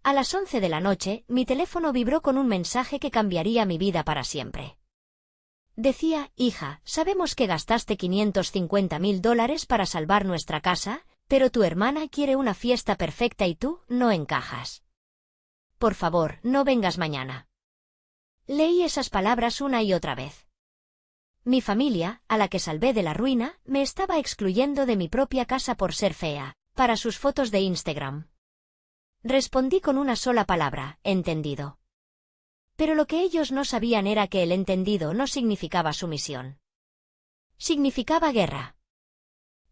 A las 11 de la noche, mi teléfono vibró con un mensaje que cambiaría mi vida para siempre. Decía: hija, sabemos que gastaste $550.000 para salvar nuestra casa, pero tu hermana quiere una fiesta perfecta y tú no encajas. Por favor, no vengas mañana. Leí esas palabras una y otra vez. Mi familia, a la que salvé de la ruina, me estaba excluyendo de mi propia casa por ser fea, para sus fotos de Instagram. Respondí con una sola palabra: entendido. Pero lo que ellos no sabían era que el entendido no significaba sumisión. Significaba guerra.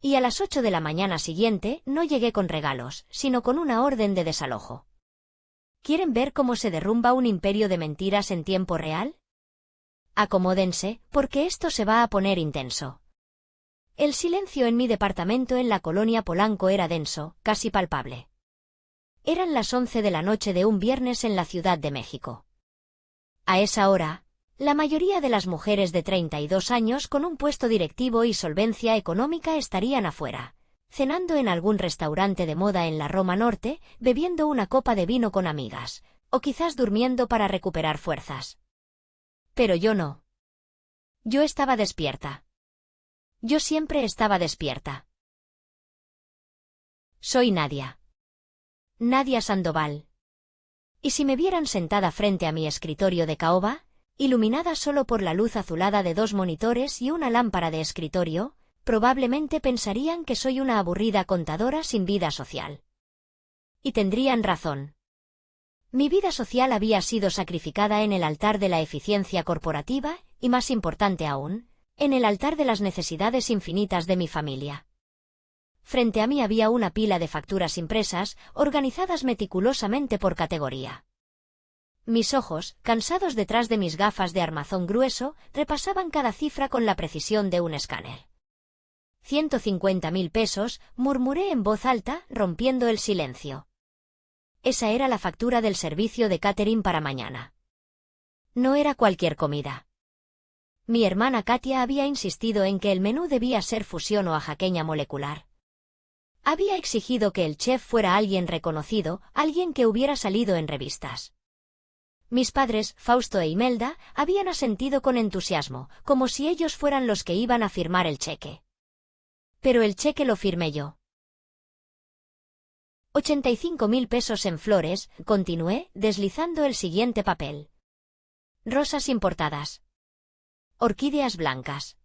Y a las 8 de la mañana siguiente no llegué con regalos, sino con una orden de desalojo. ¿Quieren ver cómo se derrumba un imperio de mentiras en tiempo real? Acomódense, porque esto se va a poner intenso. El silencio en mi departamento en la colonia Polanco era denso, casi palpable. Eran las 11 de la noche de un viernes en la Ciudad de México. A esa hora, la mayoría de las mujeres de 32 años con un puesto directivo y solvencia económica estarían afuera, cenando en algún restaurante de moda en la Roma Norte, bebiendo una copa de vino con amigas, o quizás durmiendo para recuperar fuerzas. Pero yo no. Yo estaba despierta. Yo siempre estaba despierta. Soy Nadia. Nadia Sandoval. Y si me vieran sentada frente a mi escritorio de caoba, iluminada solo por la luz azulada de 2 monitores y una lámpara de escritorio, probablemente pensarían que soy una aburrida contadora sin vida social. Y tendrían razón. Mi vida social había sido sacrificada en el altar de la eficiencia corporativa y, más importante aún, en el altar de las necesidades infinitas de mi familia. Frente a mí había una pila de facturas impresas, organizadas meticulosamente por categoría. Mis ojos, cansados detrás de mis gafas de armazón grueso, repasaban cada cifra con la precisión de un escáner. 150.000 pesos, murmuré en voz alta, rompiendo el silencio. Esa era la factura del servicio de catering para mañana. No era cualquier comida. Mi hermana Katia había insistido en que el menú debía ser fusión o oaxaqueña molecular. Había exigido que el chef fuera alguien reconocido, alguien que hubiera salido en revistas. Mis padres, Fausto e Imelda, habían asentido con entusiasmo, como si ellos fueran los que iban a firmar el cheque. Pero el cheque lo firmé yo. 85.000 pesos en flores, continué, deslizando el siguiente papel. Rosas importadas. Orquídeas blancas.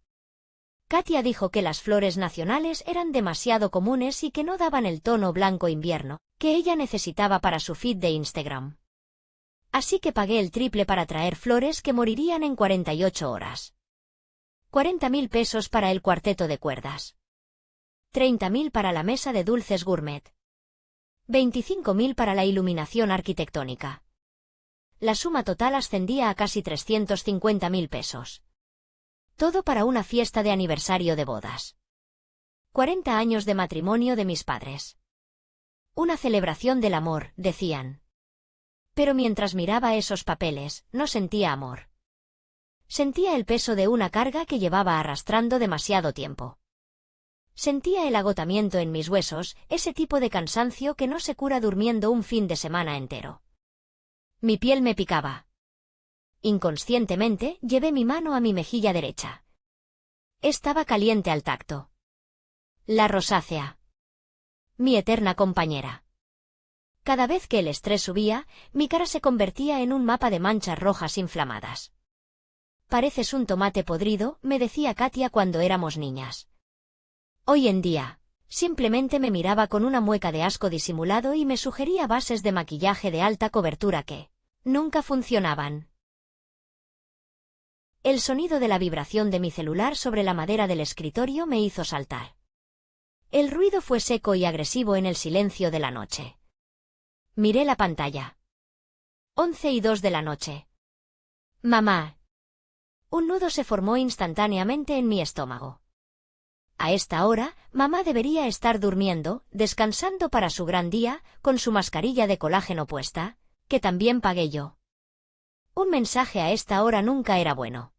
Katia dijo que las flores nacionales eran demasiado comunes y que no daban el tono blanco invierno que ella necesitaba para su feed de Instagram. Así que pagué el triple para traer flores que morirían en 48 horas. 40.000 pesos para el cuarteto de cuerdas. 30.000 para la mesa de dulces gourmet. 25.000 para la iluminación arquitectónica. La suma total ascendía a casi 350.000 pesos. Todo para una fiesta de aniversario de bodas. 40 años de matrimonio de mis padres. Una celebración del amor, decían. Pero mientras miraba esos papeles, no sentía amor. Sentía el peso de una carga que llevaba arrastrando demasiado tiempo. Sentía el agotamiento en mis huesos, ese tipo de cansancio que no se cura durmiendo un fin de semana entero. Mi piel me picaba. Inconscientemente, llevé mi mano a mi mejilla derecha. Estaba caliente al tacto. La rosácea. Mi eterna compañera. Cada vez que el estrés subía, mi cara se convertía en un mapa de manchas rojas inflamadas. Pareces un tomate podrido, me decía Katia cuando éramos niñas. Hoy en día, simplemente me miraba con una mueca de asco disimulado y me sugería bases de maquillaje de alta cobertura que nunca funcionaban. El sonido de la vibración de mi celular sobre la madera del escritorio me hizo saltar. El ruido fue seco y agresivo en el silencio de la noche. Miré la pantalla. 11:02 de la noche. Mamá. Un nudo se formó instantáneamente en mi estómago. A esta hora, mamá debería estar durmiendo, descansando para su gran día, con su mascarilla de colágeno puesta, que también pagué yo. Un mensaje a esta hora nunca era bueno.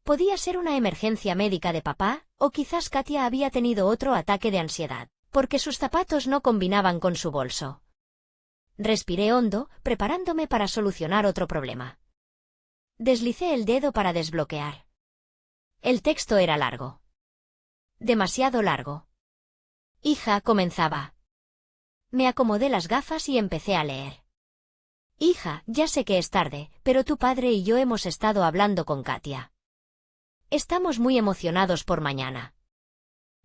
Podía ser una emergencia médica de papá, o quizás Katia había tenido otro ataque de ansiedad, porque sus zapatos no combinaban con su bolso. Respiré hondo, preparándome para solucionar otro problema. Deslicé el dedo para desbloquear. El texto era largo. Demasiado largo. Hija, comenzaba. Me acomodé las gafas y empecé a leer. Hija, ya sé que es tarde, pero tu padre y yo hemos estado hablando con Katia. Estamos muy emocionados por mañana.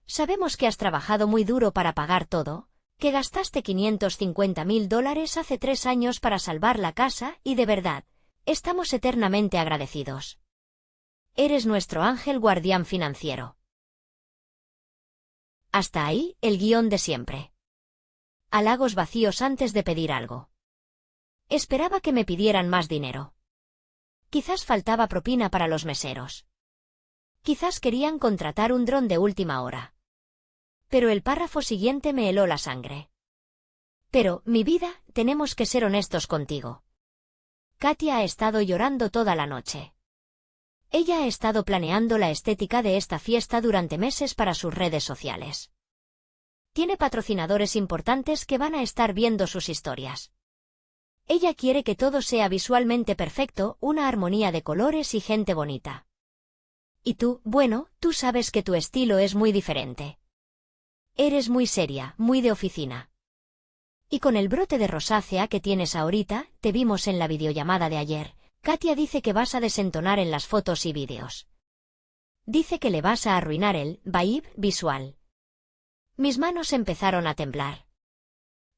Sabemos que has trabajado muy duro para pagar todo, que gastaste $550.000 hace 3 años para salvar la casa y de verdad, estamos eternamente agradecidos. Eres nuestro ángel guardián financiero. Hasta ahí, el guión de siempre. Halagos vacíos antes de pedir algo. Esperaba que me pidieran más dinero. Quizás faltaba propina para los meseros. Quizás querían contratar un dron de última hora. Pero el párrafo siguiente me heló la sangre. Pero, mi vida, tenemos que ser honestos contigo. Katia ha estado llorando toda la noche. Ella ha estado planeando la estética de esta fiesta durante meses para sus redes sociales. Tiene patrocinadores importantes que van a estar viendo sus historias. Ella quiere que todo sea visualmente perfecto, una armonía de colores y gente bonita. Y tú, bueno, tú sabes que tu estilo es muy diferente. Eres muy seria, muy de oficina. Y con el brote de rosácea que tienes ahorita, te vimos en la videollamada de ayer, Katia dice que vas a desentonar en las fotos y vídeos. Dice que le vas a arruinar el vibe visual. Mis manos empezaron a temblar.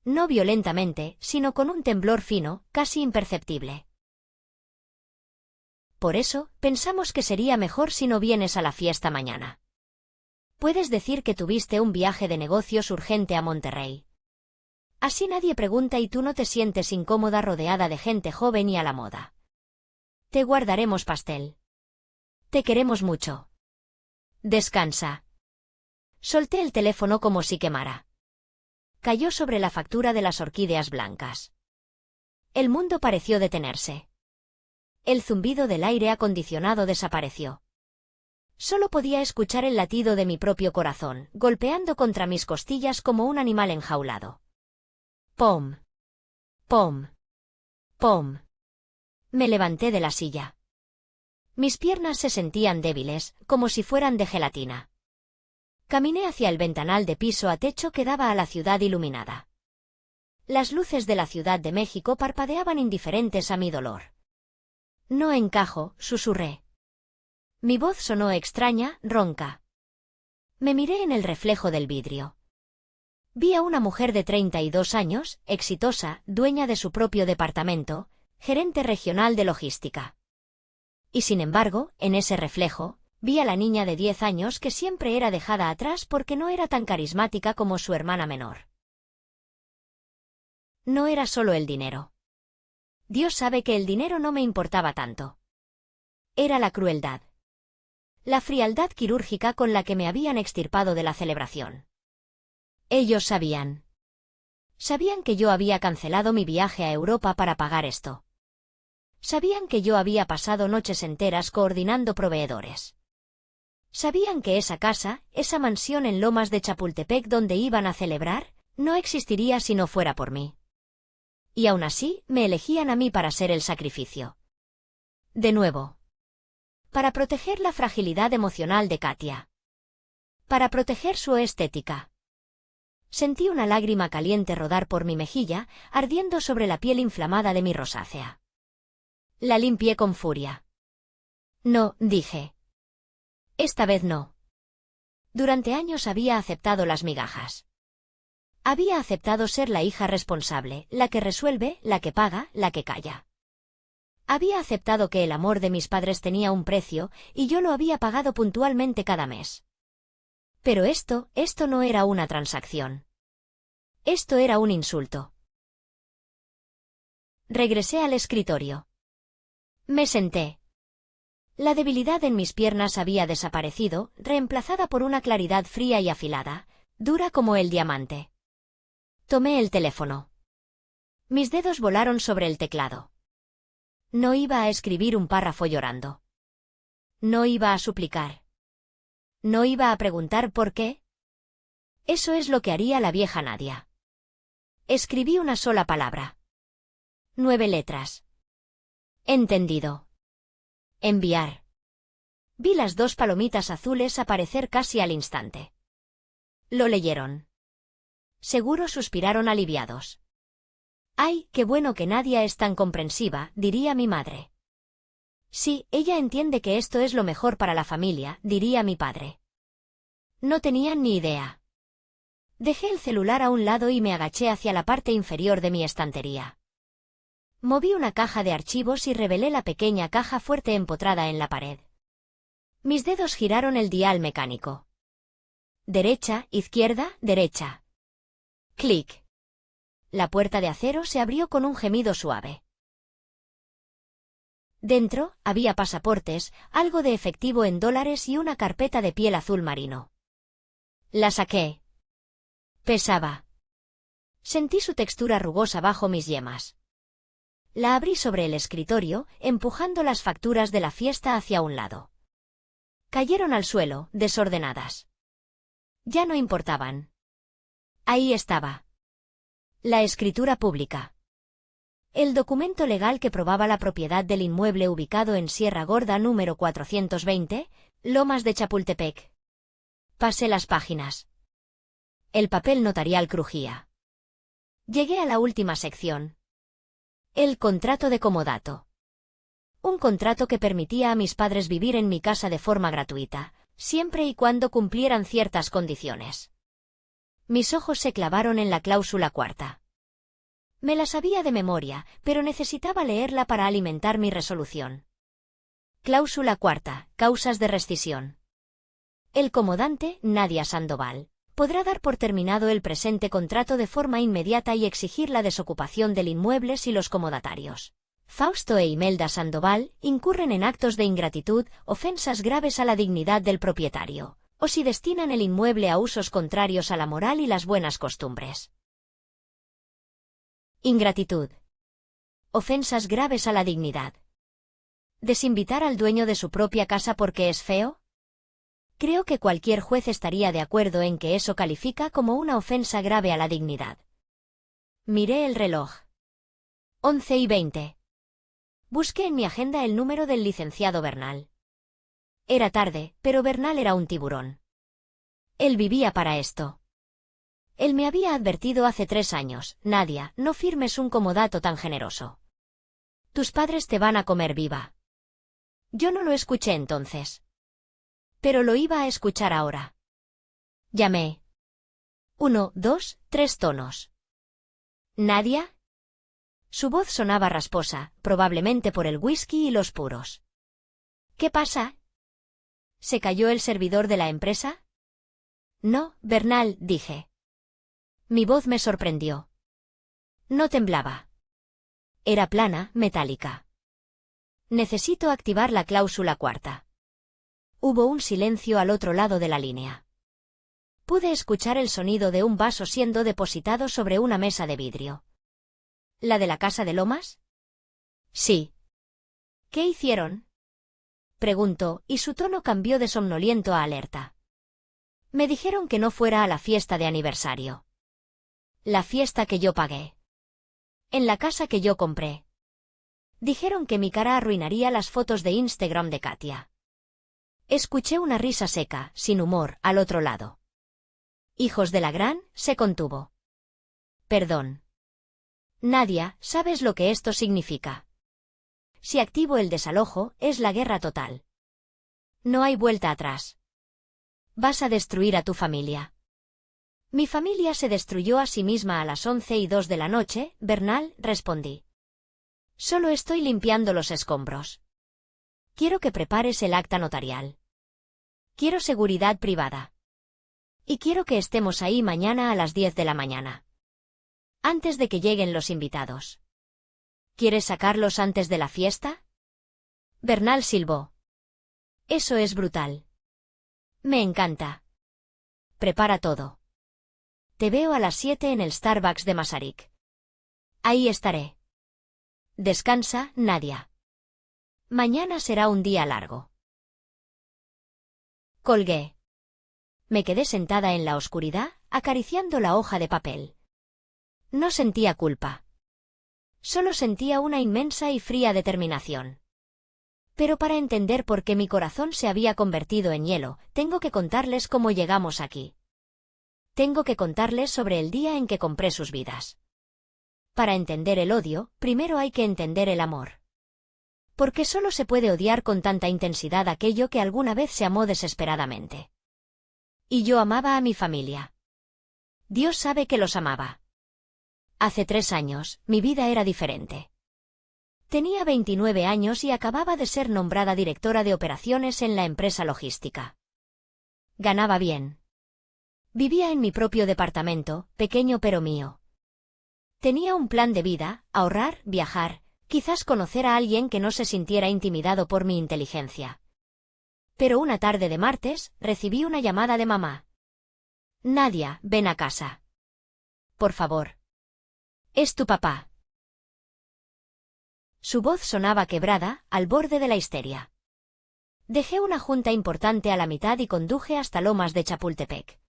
No violentamente, sino con un temblor fino, casi imperceptible. Por eso, pensamos que sería mejor si no vienes a la fiesta mañana. Puedes decir que tuviste un viaje de negocios urgente a Monterrey. Así nadie pregunta y tú no te sientes incómoda rodeada de gente joven y a la moda. Te guardaremos pastel. Te queremos mucho. Descansa. Solté el teléfono como si quemara. Cayó sobre la factura de las orquídeas blancas. El mundo pareció detenerse. El zumbido del aire acondicionado desapareció. Solo podía escuchar el latido de mi propio corazón, golpeando contra mis costillas como un animal enjaulado. Pom. Pom. Pom. Me levanté de la silla. Mis piernas se sentían débiles, como si fueran de gelatina. Caminé hacia el ventanal de piso a techo que daba a la ciudad iluminada. Las luces de la Ciudad de México parpadeaban indiferentes a mi dolor. No encajo, susurré. Mi voz sonó extraña, ronca. Me miré en el reflejo del vidrio. Vi a una mujer de 32 años, exitosa, dueña de su propio departamento, gerente regional de logística. Y sin embargo, en ese reflejo, vi a la niña de 10 años que siempre era dejada atrás porque no era tan carismática como su hermana menor. No era solo el dinero. Dios sabe que el dinero no me importaba tanto. Era la crueldad. La frialdad quirúrgica con la que me habían extirpado de la celebración. Ellos sabían. Sabían que yo había cancelado mi viaje a Europa para pagar esto. Sabían que yo había pasado noches enteras coordinando proveedores. Sabían que esa casa, esa mansión en Lomas de Chapultepec donde iban a celebrar, no existiría si no fuera por mí. Y aún así, me elegían a mí para ser el sacrificio. De nuevo. Para proteger la fragilidad emocional de Katia. Para proteger su estética. Sentí una lágrima caliente rodar por mi mejilla, ardiendo sobre la piel inflamada de mi rosácea. La limpié con furia. No, dije. Esta vez no. Durante años había aceptado las migajas. Había aceptado ser la hija responsable, la que resuelve, la que paga, la que calla. Había aceptado que el amor de mis padres tenía un precio, y yo lo había pagado puntualmente cada mes. Pero esto no era una transacción. Esto era un insulto. Regresé al escritorio. Me senté. La debilidad en mis piernas había desaparecido, reemplazada por una claridad fría y afilada, dura como el diamante. Tomé el teléfono. Mis dedos volaron sobre el teclado. No iba a escribir un párrafo llorando. No iba a suplicar. No iba a preguntar por qué. Eso es lo que haría la vieja Nadia. Escribí una sola palabra. 9 letras. Entendido. Enviar. Vi las 2 palomitas azules aparecer casi al instante. Lo leyeron. Seguro suspiraron aliviados. «Ay, qué bueno que Nadia es tan comprensiva», diría mi madre. «Sí, ella entiende que esto es lo mejor para la familia», diría mi padre. No tenían ni idea. Dejé el celular a un lado y me agaché hacia la parte inferior de mi estantería. Moví una caja de archivos y revelé la pequeña caja fuerte empotrada en la pared. Mis dedos giraron el dial mecánico. Derecha, izquierda, derecha. Clic. La puerta de acero se abrió con un gemido suave. Dentro, había pasaportes, algo de efectivo en dólares y una carpeta de piel azul marino. La saqué. Pesaba. Sentí su textura rugosa bajo mis yemas. La abrí sobre el escritorio, empujando las facturas de la fiesta hacia un lado. Cayeron al suelo, desordenadas. Ya no importaban. Ahí estaba. La escritura pública. El documento legal que probaba la propiedad del inmueble ubicado en Sierra Gorda número 420, Lomas de Chapultepec. Pasé las páginas. El papel notarial crujía. Llegué a la última sección. El contrato de comodato. Un contrato que permitía a mis padres vivir en mi casa de forma gratuita, siempre y cuando cumplieran ciertas condiciones. Mis ojos se clavaron en la cláusula cuarta. Me la sabía de memoria, pero necesitaba leerla para alimentar mi resolución. Cláusula cuarta, causas de rescisión. El comodante, Nadia Sandoval, podrá dar por terminado el presente contrato de forma inmediata y exigir la desocupación del inmueble si los comodatarios, Fausto e Imelda Sandoval, incurren en actos de ingratitud, ofensas graves a la dignidad del propietario, o si destinan el inmueble a usos contrarios a la moral y las buenas costumbres. Ingratitud. Ofensas graves a la dignidad. ¿Desinvitar al dueño de su propia casa porque es feo? Creo que cualquier juez estaría de acuerdo en que eso califica como una ofensa grave a la dignidad. Miré el reloj. 11:20. Busqué en mi agenda el número del licenciado Bernal. Era tarde, pero Bernal era un tiburón. Él vivía para esto. Él me había advertido hace 3 años: Nadia, no firmes un comodato tan generoso. Tus padres te van a comer viva. Yo no lo escuché entonces. Pero lo iba a escuchar ahora. Llamé. 1, 2, 3 tonos. ¿Nadia? Su voz sonaba rasposa, probablemente por el whisky y los puros. ¿Qué pasa? ¿Se cayó el servidor de la empresa? No, Bernal, dije. Mi voz me sorprendió. No temblaba. Era plana, metálica. Necesito activar la cláusula cuarta. Hubo un silencio al otro lado de la línea. Pude escuchar el sonido de un vaso siendo depositado sobre una mesa de vidrio. ¿La de la casa de Lomas? Sí. ¿Qué hicieron? Preguntó, y su tono cambió de somnoliento a alerta. Me dijeron que no fuera a la fiesta de aniversario. La fiesta que yo pagué. En la casa que yo compré. Dijeron que mi cara arruinaría las fotos de Instagram de Katia. Escuché una risa seca, sin humor, al otro lado. Hijos de la gran, se contuvo. Perdón. Nadia, ¿sabes lo que esto significa? Si activo el desalojo, es la guerra total. No hay vuelta atrás. Vas a destruir a tu familia. Mi familia se destruyó a sí misma a las 11:02 de la noche, Bernal, respondí. Solo estoy limpiando los escombros. Quiero que prepares el acta notarial. Quiero seguridad privada. Y quiero que estemos ahí mañana a las 10 de la mañana. Antes de que lleguen los invitados. ¿Quieres sacarlos antes de la fiesta? Bernal silbó. Eso es brutal. Me encanta. Prepara todo. Te veo a las 7 en el Starbucks de Masaryk. Ahí estaré. Descansa, Nadia. Mañana será un día largo. Colgué. Me quedé sentada en la oscuridad, acariciando la hoja de papel. No sentía culpa. Solo sentía una inmensa y fría determinación. Pero para entender por qué mi corazón se había convertido en hielo, tengo que contarles cómo llegamos aquí. Tengo que contarles sobre el día en que compré sus vidas. Para entender el odio, primero hay que entender el amor. Porque solo se puede odiar con tanta intensidad aquello que alguna vez se amó desesperadamente. Y yo amaba a mi familia. Dios sabe que los amaba. Hace 3 años, mi vida era diferente. Tenía 29 años y acababa de ser nombrada directora de operaciones en la empresa logística. Ganaba bien. Vivía en mi propio departamento, pequeño pero mío. Tenía un plan de vida: ahorrar, viajar, quizás conocer a alguien que no se sintiera intimidado por mi inteligencia. Pero una tarde de martes, recibí una llamada de mamá. Nadia, ven a casa. Por favor. Es tu papá. Su voz sonaba quebrada, al borde de la histeria. Dejé una junta importante a la mitad y conduje hasta Lomas de Chapultepec.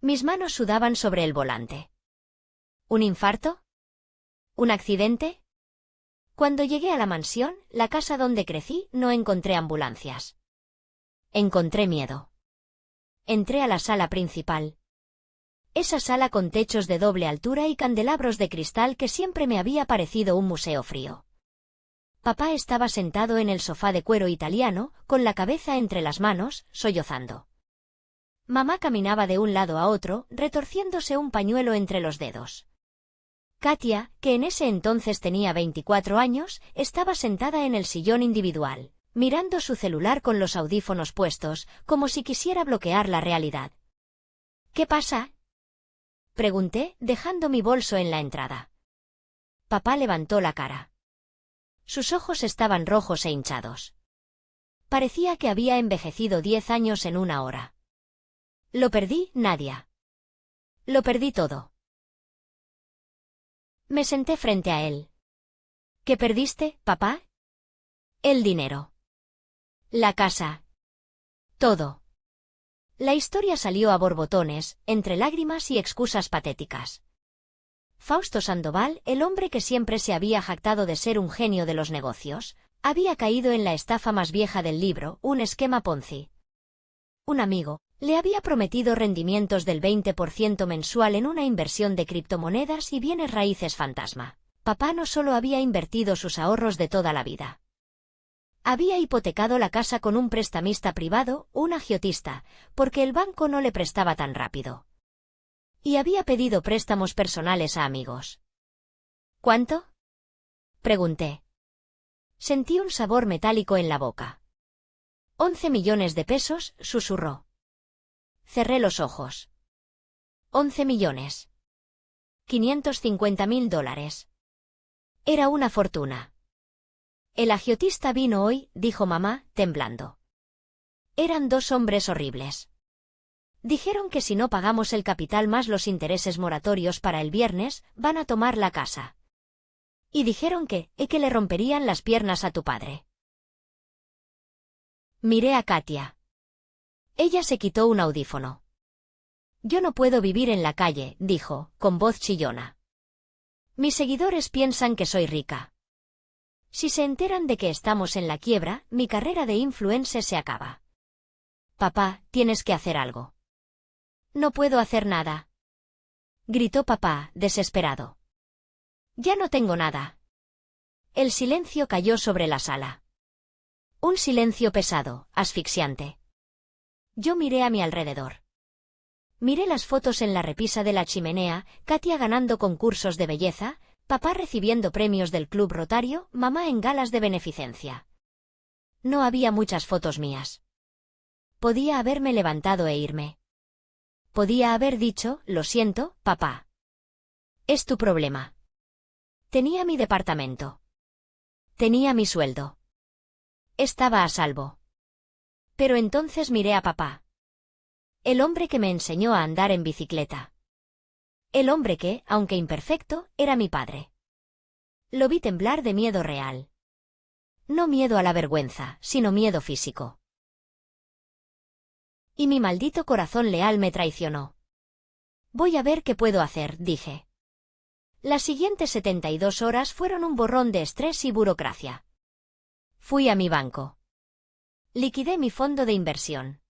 Mis manos sudaban sobre el volante. ¿Un infarto? ¿Un accidente? Cuando llegué a la mansión, la casa donde crecí, no encontré ambulancias. Encontré miedo. Entré a la sala principal. Esa sala con techos de doble altura y candelabros de cristal que siempre me había parecido un museo frío. Papá estaba sentado en el sofá de cuero italiano, con la cabeza entre las manos, sollozando. Mamá caminaba de un lado a otro, retorciéndose un pañuelo entre los dedos. Katia, que en ese entonces tenía 24 años, estaba sentada en el sillón individual, mirando su celular con los audífonos puestos, como si quisiera bloquear la realidad. ¿Qué pasa?, pregunté, dejando mi bolso en la entrada. Papá levantó la cara. Sus ojos estaban rojos e hinchados. Parecía que había envejecido 10 años en una hora. Lo perdí, Nadia. Lo perdí todo. Me senté frente a él. ¿Qué perdiste, papá? El dinero. La casa. Todo. La historia salió a borbotones, entre lágrimas y excusas patéticas. Fausto Sandoval, el hombre que siempre se había jactado de ser un genio de los negocios, había caído en la estafa más vieja del libro, un esquema Ponzi. Un amigo le había prometido rendimientos del 20% mensual en una inversión de criptomonedas y bienes raíces fantasma. Papá no solo había invertido sus ahorros de toda la vida. Había hipotecado la casa con un prestamista privado, un agiotista, porque el banco no le prestaba tan rápido. Y había pedido préstamos personales a amigos. ¿Cuánto?, pregunté. Sentí un sabor metálico en la boca. 11 millones de pesos, susurró. Cerré los ojos. 11 millones. 550.000 dólares. Era una fortuna. El agiotista vino hoy, dijo mamá, temblando. Eran 2 hombres horribles. Dijeron que si no pagamos el capital más los intereses moratorios para el viernes, van a tomar la casa. Y dijeron que le romperían las piernas a tu padre. Miré a Katia. Ella se quitó un audífono. Yo no puedo vivir en la calle, dijo, con voz chillona. Mis seguidores piensan que soy rica. Si se enteran de que estamos en la quiebra, mi carrera de influencer se acaba. Papá, tienes que hacer algo. No puedo hacer nada, gritó papá, desesperado. Ya no tengo nada. El silencio cayó sobre la sala. Un silencio pesado, asfixiante. Yo miré a mi alrededor. Miré las fotos en la repisa de la chimenea, Katia ganando concursos de belleza, papá recibiendo premios del Club Rotario, mamá en galas de beneficencia. No había muchas fotos mías. Podía haberme levantado e irme. Podía haber dicho, lo siento, papá. Es tu problema. Tenía mi departamento. Tenía mi sueldo. Estaba a salvo. Pero entonces miré a papá. El hombre que me enseñó a andar en bicicleta. El hombre que, aunque imperfecto, era mi padre. Lo vi temblar de miedo real. No miedo a la vergüenza, sino miedo físico. Y mi maldito corazón leal me traicionó. Voy a ver qué puedo hacer, dije. Las siguientes 72 horas fueron un borrón de estrés y burocracia. Fui a mi banco. Liquidé mi fondo de inversión.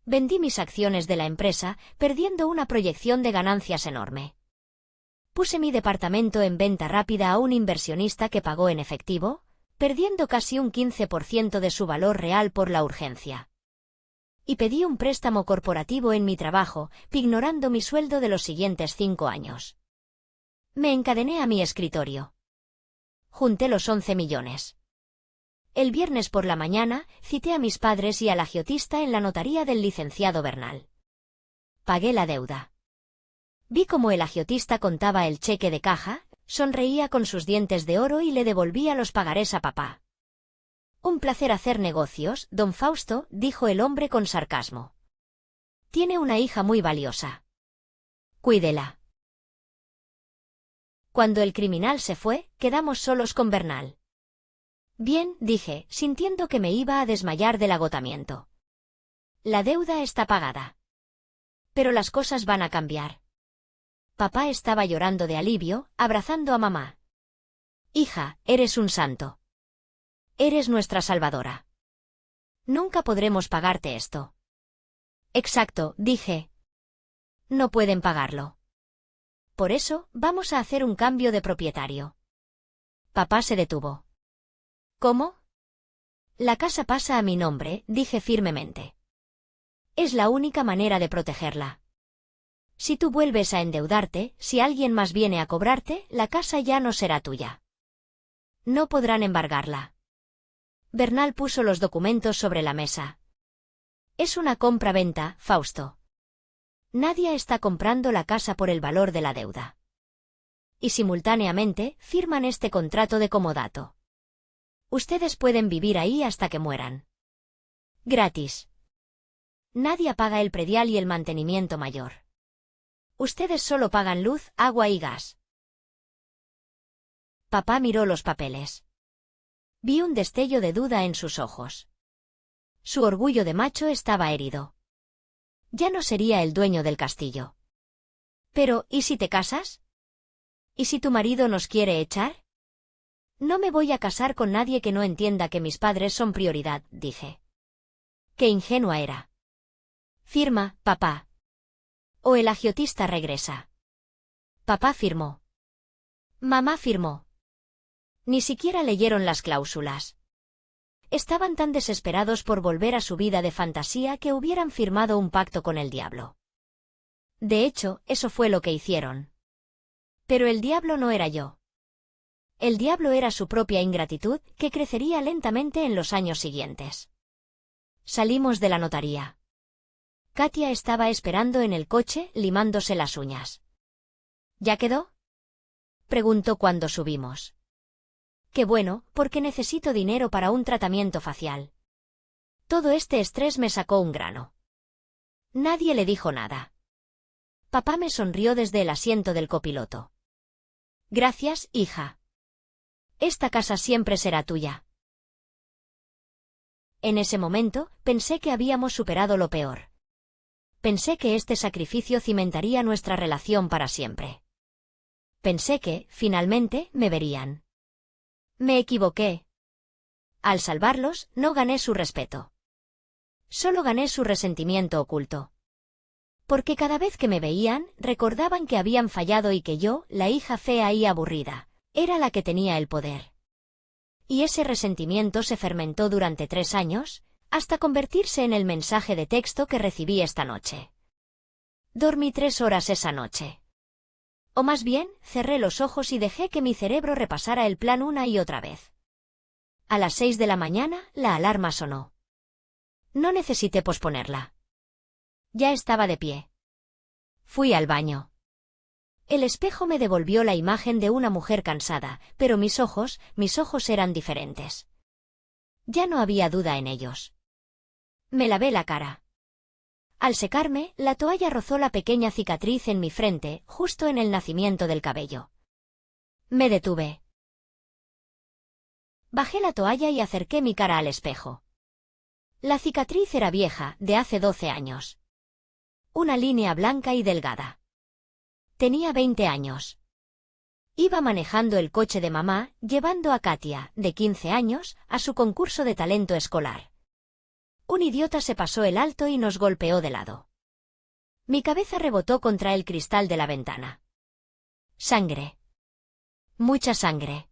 Vendí mis acciones de la empresa, perdiendo una proyección de ganancias enorme. Puse mi departamento en venta rápida a un inversionista que pagó en efectivo, perdiendo casi un 15% de su valor real por la urgencia. Y pedí un préstamo corporativo en mi trabajo, pignorando mi sueldo de los siguientes 5 años. Me encadené a mi escritorio. Junté los 11 millones. El viernes por la mañana, cité a mis padres y al agiotista en la notaría del licenciado Bernal. Pagué la deuda. Vi cómo el agiotista contaba el cheque de caja, sonreía con sus dientes de oro y le devolvía los pagarés a papá. Un placer hacer negocios, don Fausto, dijo el hombre con sarcasmo. Tiene una hija muy valiosa. Cuídela. Cuando el criminal se fue, quedamos solos con Bernal. Bien, dije, sintiendo que me iba a desmayar del agotamiento. La deuda está pagada. Pero las cosas van a cambiar. Papá estaba llorando de alivio, abrazando a mamá. Hija, eres un santo. Eres nuestra salvadora. Nunca podremos pagarte esto. Exacto, dije. No pueden pagarlo. Por eso, vamos a hacer un cambio de propietario. Papá se detuvo. ¿Cómo? La casa pasa a mi nombre, dije firmemente. Es la única manera de protegerla. Si tú vuelves a endeudarte, si alguien más viene a cobrarte, la casa ya no será tuya. No podrán embargarla. Bernal puso los documentos sobre la mesa. Es una compra-venta, Fausto. Nadie está comprando la casa por el valor de la deuda. Y simultáneamente, firman este contrato de comodato. Ustedes pueden vivir ahí hasta que mueran. Gratis. Nadie paga el predial y el mantenimiento mayor. Ustedes solo pagan luz, agua y gas. Papá miró los papeles. Vi un destello de duda en sus ojos. Su orgullo de macho estaba herido. Ya no sería el dueño del castillo. Pero, ¿y si te casas? ¿Y si tu marido nos quiere echar? No me voy a casar con nadie que no entienda que mis padres son prioridad, dije. Qué ingenua era. Firma, papá. O el agiotista regresa. Papá firmó. Mamá firmó. Ni siquiera leyeron las cláusulas. Estaban tan desesperados por volver a su vida de fantasía que hubieran firmado un pacto con el diablo. De hecho, eso fue lo que hicieron. Pero el diablo no era yo. El diablo era su propia ingratitud, que crecería lentamente en los años siguientes. Salimos de la notaría. Katia estaba esperando en el coche, limándose las uñas. ¿Ya quedó? Preguntó cuando subimos. Qué bueno, porque necesito dinero para un tratamiento facial. Todo este estrés me sacó un grano. Nadie le dijo nada. Papá me sonrió desde el asiento del copiloto. Gracias, hija. Esta casa siempre será tuya. En ese momento, pensé que habíamos superado lo peor. Pensé que este sacrificio cimentaría nuestra relación para siempre. Pensé que, finalmente, me verían. Me equivoqué. Al salvarlos, no gané su respeto. Solo gané su resentimiento oculto. Porque cada vez que me veían, recordaban que habían fallado y que yo, la hija fea y aburrida, era la que tenía el poder. Y ese resentimiento se fermentó durante 3 años, hasta convertirse en el mensaje de texto que recibí esta noche. Dormí 3 horas esa noche. O más bien, cerré los ojos y dejé que mi cerebro repasara el plan una y otra vez. A las 6 de la mañana, la alarma sonó. No necesité posponerla. Ya estaba de pie. Fui al baño. El espejo me devolvió la imagen de una mujer cansada, pero mis ojos eran diferentes. Ya no había duda en ellos. Me lavé la cara. Al secarme, la toalla rozó la pequeña cicatriz en mi frente, justo en el nacimiento del cabello. Me detuve. Bajé la toalla y acerqué mi cara al espejo. La cicatriz era vieja, de hace 12 años. Una línea blanca y delgada. Tenía 20 años. Iba manejando el coche de mamá, llevando a Katia, de 15 años, a su concurso de talento escolar. Un idiota se pasó el alto y nos golpeó de lado. Mi cabeza rebotó contra el cristal de la ventana. Sangre. Mucha sangre.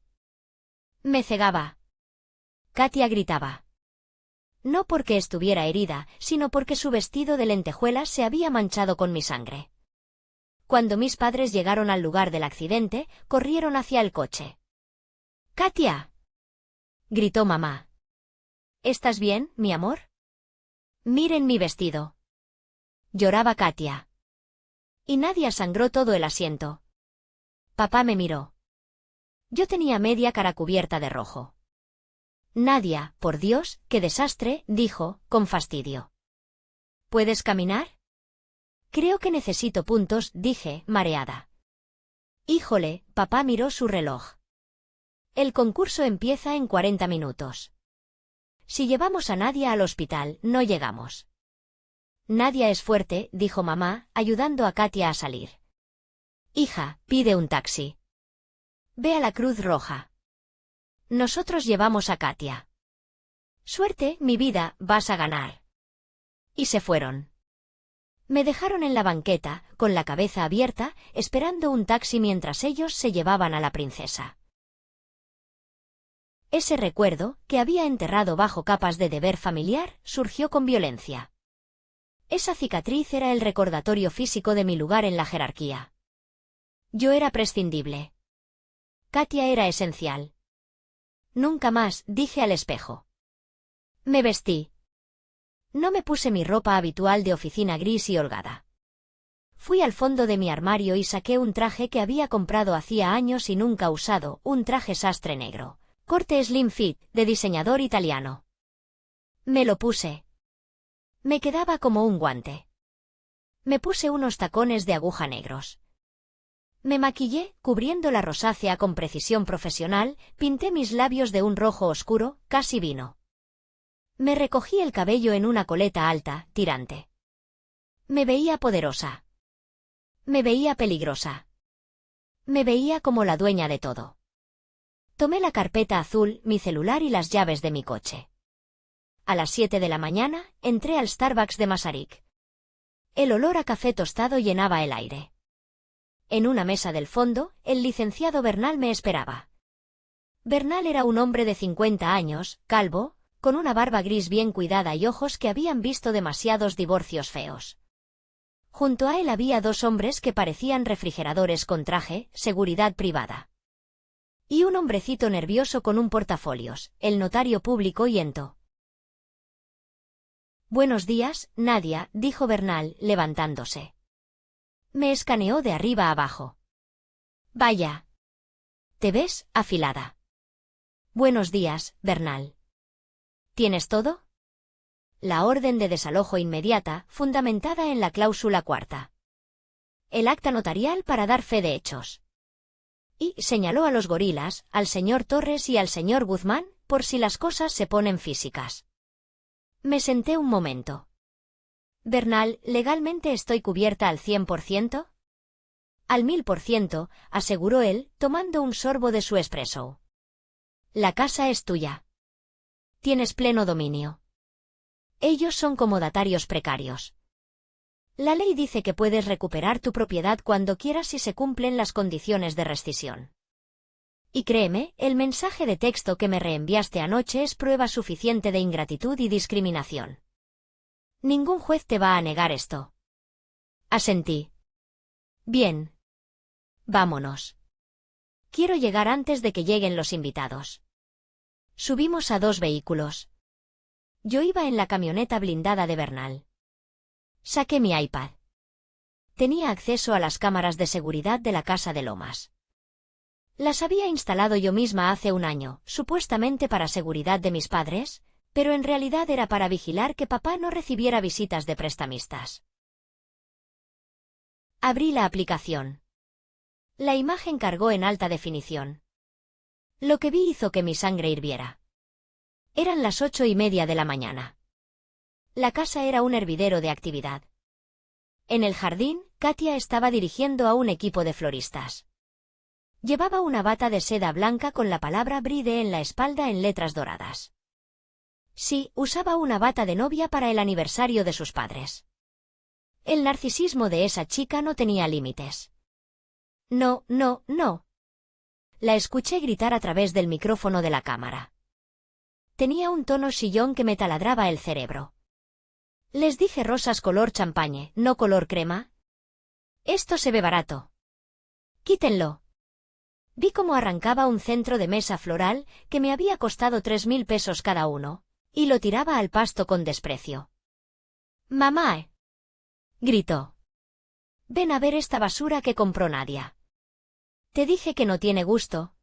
Me cegaba. Katia gritaba. No porque estuviera herida, sino porque su vestido de lentejuelas se había manchado con mi sangre. Cuando mis padres llegaron al lugar del accidente, corrieron hacia el coche. ¡Katia! Gritó mamá. ¿Estás bien, mi amor? Miren mi vestido. Lloraba Katia. Y Nadia sangró todo el asiento. Papá me miró. Yo tenía media cara cubierta de rojo. Nadia, por Dios, qué desastre, dijo, con fastidio. ¿Puedes caminar? Creo que necesito puntos, dije, mareada. Híjole, papá miró su reloj. El concurso empieza en 40 minutos. Si llevamos a Nadia al hospital, no llegamos. Nadia es fuerte, dijo mamá, ayudando a Katia a salir. Hija, pide un taxi. Ve a la Cruz Roja. Nosotros llevamos a Katia. Suerte, mi vida, vas a ganar. Y se fueron. Me dejaron en la banqueta, con la cabeza abierta, esperando un taxi mientras ellos se llevaban a la princesa. Ese recuerdo, que había enterrado bajo capas de deber familiar, surgió con violencia. Esa cicatriz era el recordatorio físico de mi lugar en la jerarquía. Yo era prescindible. Katia era esencial. Nunca más, dije al espejo. Me vestí. No me puse mi ropa habitual de oficina gris y holgada. Fui al fondo de mi armario y saqué un traje que había comprado hacía años y nunca usado, un traje sastre negro, corte slim fit, de diseñador italiano. Me lo puse. Me quedaba como un guante. Me puse unos tacones de aguja negros. Me maquillé, cubriendo la rosácea con precisión profesional, pinté mis labios de un rojo oscuro, casi vino. Me recogí el cabello en una coleta alta, tirante. Me veía poderosa. Me veía peligrosa. Me veía como la dueña de todo. Tomé la carpeta azul, mi celular y las llaves de mi coche. A las 7 de la mañana, entré al Starbucks de Masaryk. El olor a café tostado llenaba el aire. En una mesa del fondo, el licenciado Bernal me esperaba. Bernal era un hombre de 50 años, calvo, con una barba gris bien cuidada y ojos que habían visto demasiados divorcios feos. Junto a él había dos hombres que parecían refrigeradores con traje, seguridad privada. Y un hombrecito nervioso con un portafolios, el notario público Yento. Buenos días, Nadia, dijo Bernal, levantándose. Me escaneó de arriba a abajo. Vaya. ¿Te ves, afilada? Buenos días, Bernal. ¿Tienes todo? La orden de desalojo inmediata, fundamentada en la cláusula cuarta. El acta notarial para dar fe de hechos. Y señaló a los gorilas, al señor Torres y al señor Guzmán, por si las cosas se ponen físicas. Me senté un momento. Bernal, ¿legalmente estoy cubierta al 100%? Al 1000%, aseguró él, tomando un sorbo de su espresso. La casa es tuya. Tienes pleno dominio. Ellos son comodatarios precarios. La ley dice que puedes recuperar tu propiedad cuando quieras si se cumplen las condiciones de rescisión. Y créeme, el mensaje de texto que me reenviaste anoche es prueba suficiente de ingratitud y discriminación. Ningún juez te va a negar esto. Asentí. Bien. Vámonos. Quiero llegar antes de que lleguen los invitados. Subimos a 2 vehículos. Yo iba en la camioneta blindada de Bernal. Saqué mi iPad. Tenía acceso a las cámaras de seguridad de la casa de Lomas. Las había instalado yo misma hace un año, supuestamente para seguridad de mis padres, pero en realidad era para vigilar que papá no recibiera visitas de prestamistas. Abrí la aplicación. La imagen cargó en alta definición. Lo que vi hizo que mi sangre hirviera. Eran las 8:30 de la mañana. La casa era un hervidero de actividad. En el jardín, Katia estaba dirigiendo a un equipo de floristas. Llevaba una bata de seda blanca con la palabra Bride en la espalda en letras doradas. Sí, usaba una bata de novia para el aniversario de sus padres. El narcisismo de esa chica no tenía límites. No, no, no. La escuché gritar a través del micrófono de la cámara. Tenía un tono chillón que me taladraba el cerebro. Les dije rosas color champañe, no color crema. Esto se ve barato. Quítenlo. Vi cómo arrancaba un centro de mesa floral que me había costado 3.000 pesos cada uno, y lo tiraba al pasto con desprecio. «¡Mamá!», gritó. «Ven a ver esta basura que compró Nadia. Te dije que no tiene gusto».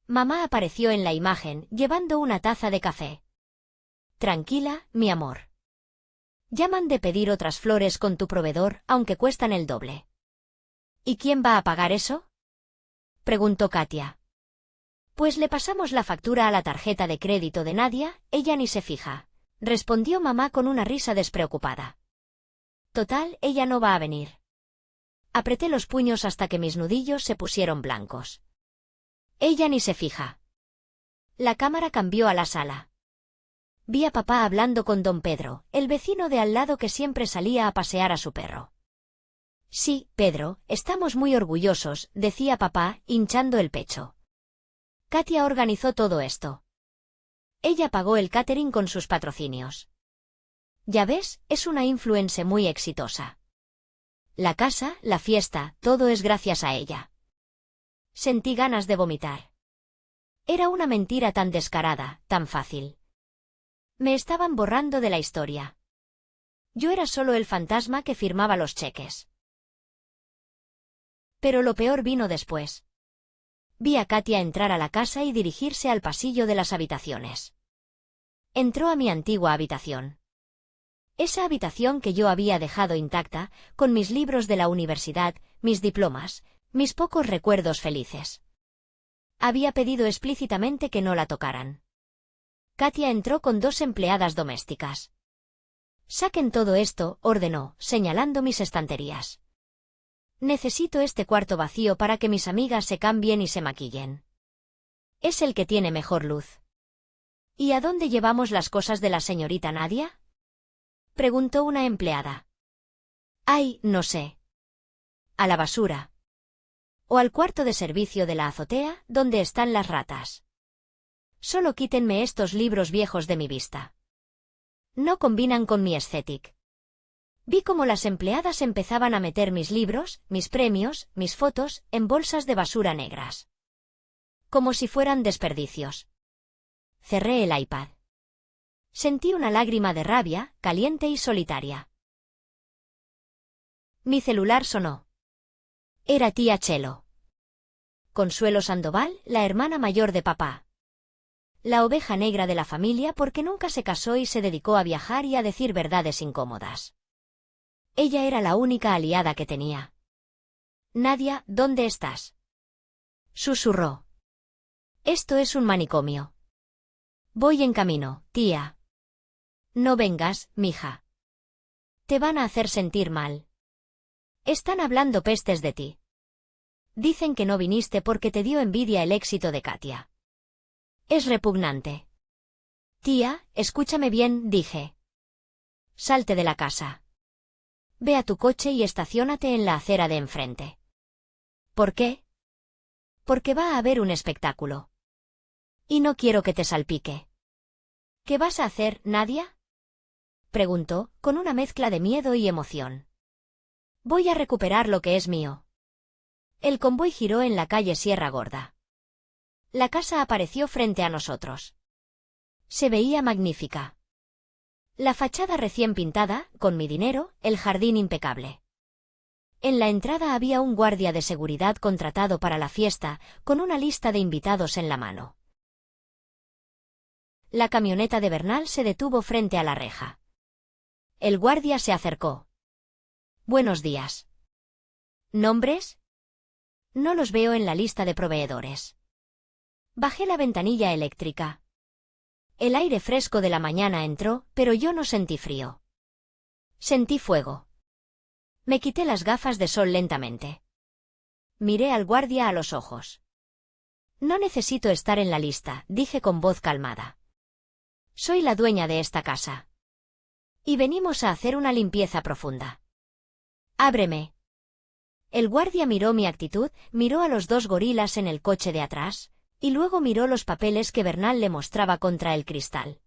Mamá apareció en la imagen, llevando una taza de café. «Tranquila, mi amor. Llaman de pedir otras flores con tu proveedor, aunque cuestan el doble». «¿Y quién va a pagar eso?», preguntó Katia. «Pues le pasamos la factura a la tarjeta de crédito de Nadia, ella ni se fija», respondió mamá con una risa despreocupada. «Total, ella no va a venir». Apreté los puños hasta que mis nudillos se pusieron blancos. «Ella ni se fija». La cámara cambió a la sala. Vi a papá hablando con don Pedro, el vecino de al lado que siempre salía a pasear a su perro. «Sí, Pedro, estamos muy orgullosos», decía papá, hinchando el pecho. «Katia organizó todo esto. Ella pagó el catering con sus patrocinios. Ya ves, es una influencer muy exitosa. La casa, la fiesta, todo es gracias a ella». Sentí ganas de vomitar. Era una mentira tan descarada, tan fácil. Me estaban borrando de la historia. Yo era solo el fantasma que firmaba los cheques. Pero lo peor vino después. Vi a Katia entrar a la casa y dirigirse al pasillo de las habitaciones. Entró a mi antigua habitación. Esa habitación que yo había dejado intacta, con mis libros de la universidad, mis diplomas, mis pocos recuerdos felices. Había pedido explícitamente que no la tocaran. Katia entró con 2 empleadas domésticas. «Saquen todo esto», ordenó, señalando mis estanterías. «Necesito este cuarto vacío para que mis amigas se cambien y se maquillen. Es el que tiene mejor luz». «¿Y a dónde llevamos las cosas de la señorita Nadia?», preguntó una empleada. «Ay, no sé. A la basura. O al cuarto de servicio de la azotea, donde están las ratas. Solo quítenme estos libros viejos de mi vista. No combinan con mi estética». Vi cómo las empleadas empezaban a meter mis libros, mis premios, mis fotos, en bolsas de basura negras. Como si fueran desperdicios. Cerré el iPad. Sentí una lágrima de rabia, caliente y solitaria. Mi celular sonó. Era tía Chelo. Consuelo Sandoval, la hermana mayor de papá. La oveja negra de la familia porque nunca se casó y se dedicó a viajar y a decir verdades incómodas. Ella era la única aliada que tenía. «Nadia, ¿dónde estás?», susurró. «Esto es un manicomio». «Voy en camino, tía». «No vengas, mija. Te van a hacer sentir mal. Están hablando pestes de ti. Dicen que no viniste porque te dio envidia el éxito de Katia. Es repugnante». «Tía, escúchame bien», dije. «Salte de la casa. Ve a tu coche y estaciónate en la acera de enfrente». «¿Por qué?». «Porque va a haber un espectáculo. Y no quiero que te salpique». «¿Qué vas a hacer, Nadia?», preguntó, con una mezcla de miedo y emoción. «Voy a recuperar lo que es mío». El convoy giró en la calle Sierra Gorda. La casa apareció frente a nosotros. Se veía magnífica. La fachada recién pintada, con mi dinero, el jardín impecable. En la entrada había un guardia de seguridad contratado para la fiesta, con una lista de invitados en la mano. La camioneta de Bernal se detuvo frente a la reja. El guardia se acercó. «Buenos días». «¿Nombres?». «No los veo en la lista de proveedores». Bajé la ventanilla eléctrica. El aire fresco de la mañana entró, pero yo no sentí frío. Sentí fuego. Me quité las gafas de sol lentamente. Miré al guardia a los ojos. No necesito estar en la lista, dije con voz calmada. Soy la dueña de esta casa. Y venimos a hacer una limpieza profunda. Ábreme. El guardia miró mi actitud, miró a los dos gorilas en el coche de atrás, y luego miró los papeles que Bernal le mostraba contra el cristal.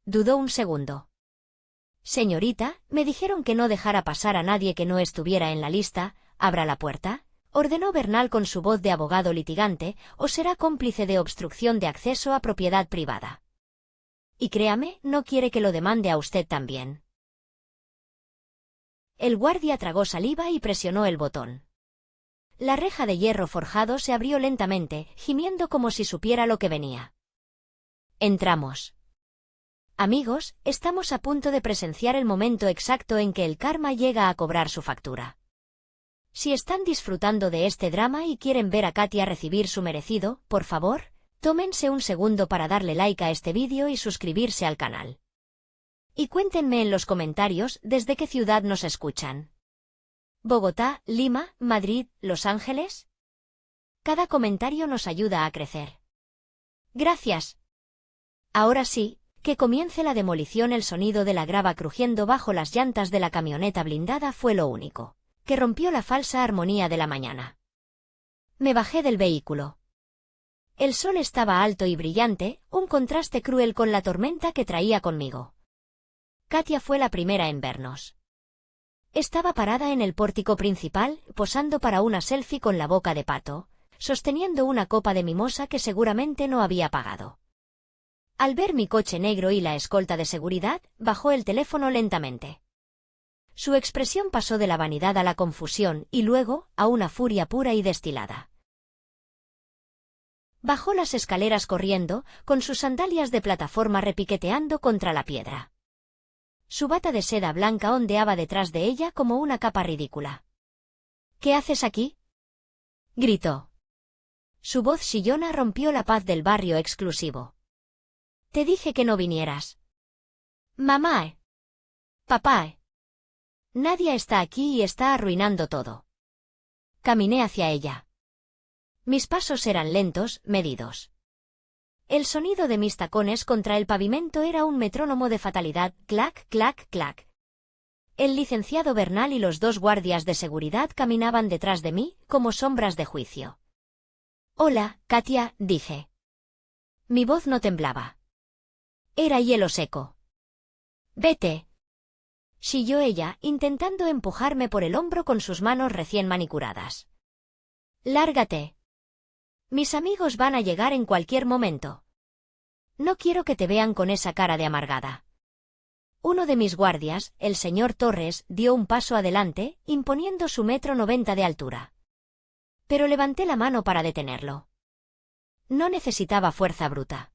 Dudó un segundo. Señorita, me dijeron que no dejara pasar a nadie que no estuviera en la lista. Abra la puerta, ordenó Bernal con su voz de abogado litigante, o será cómplice de obstrucción de acceso a propiedad privada. Y créame, no quiere que lo demande a usted también. El guardia tragó saliva y presionó el botón. La reja de hierro forjado se abrió lentamente, gimiendo como si supiera lo que venía. Entramos. Amigos, estamos a punto de presenciar el momento exacto en que el karma llega a cobrar su factura. Si están disfrutando de este drama y quieren ver a Katia recibir su merecido, por favor, tómense un segundo para darle like a este vídeo y suscribirse al canal. Y cuéntenme en los comentarios desde qué ciudad nos escuchan. ¿Bogotá, Lima, Madrid, Los Ángeles? Cada comentario nos ayuda a crecer. Gracias. Ahora sí, que comience la demolición. El sonido de la grava crujiendo bajo las llantas de la camioneta blindada fue lo único que rompió la falsa armonía de la mañana. Me bajé del vehículo. El sol estaba alto y brillante, un contraste cruel con la tormenta que traía conmigo. Katia fue la primera en vernos. Estaba parada en el pórtico principal, posando para una selfie con la boca de pato, sosteniendo una copa de mimosa que seguramente no había pagado. Al ver mi coche negro y la escolta de seguridad, bajó el teléfono lentamente. Su expresión pasó de la vanidad a la confusión y luego, a una furia pura y destilada. Bajó las escaleras corriendo, con sus sandalias de plataforma repiqueteando contra la piedra. Su bata de seda blanca ondeaba detrás de ella como una capa ridícula. ¿Qué haces aquí?, gritó. Su voz chillona rompió la paz del barrio exclusivo. Te dije que no vinieras. Mamá. Papá. Nadia está aquí y está arruinando todo. Caminé hacia ella. Mis pasos eran lentos, medidos. El sonido de mis tacones contra el pavimento era un metrónomo de fatalidad, clac, clac, clac. El licenciado Bernal y los dos guardias de seguridad caminaban detrás de mí, como sombras de juicio. Hola, Katia, dije. Mi voz no temblaba. Era hielo seco. Vete. Chilló ella, intentando empujarme por el hombro con sus manos recién manicuradas. Lárgate. Mis amigos van a llegar en cualquier momento. No quiero que te vean con esa cara de amargada. Uno de mis guardias, el señor Torres, dio un paso adelante, imponiendo su 1,90 m de altura. Pero levanté la mano para detenerlo. No necesitaba fuerza bruta.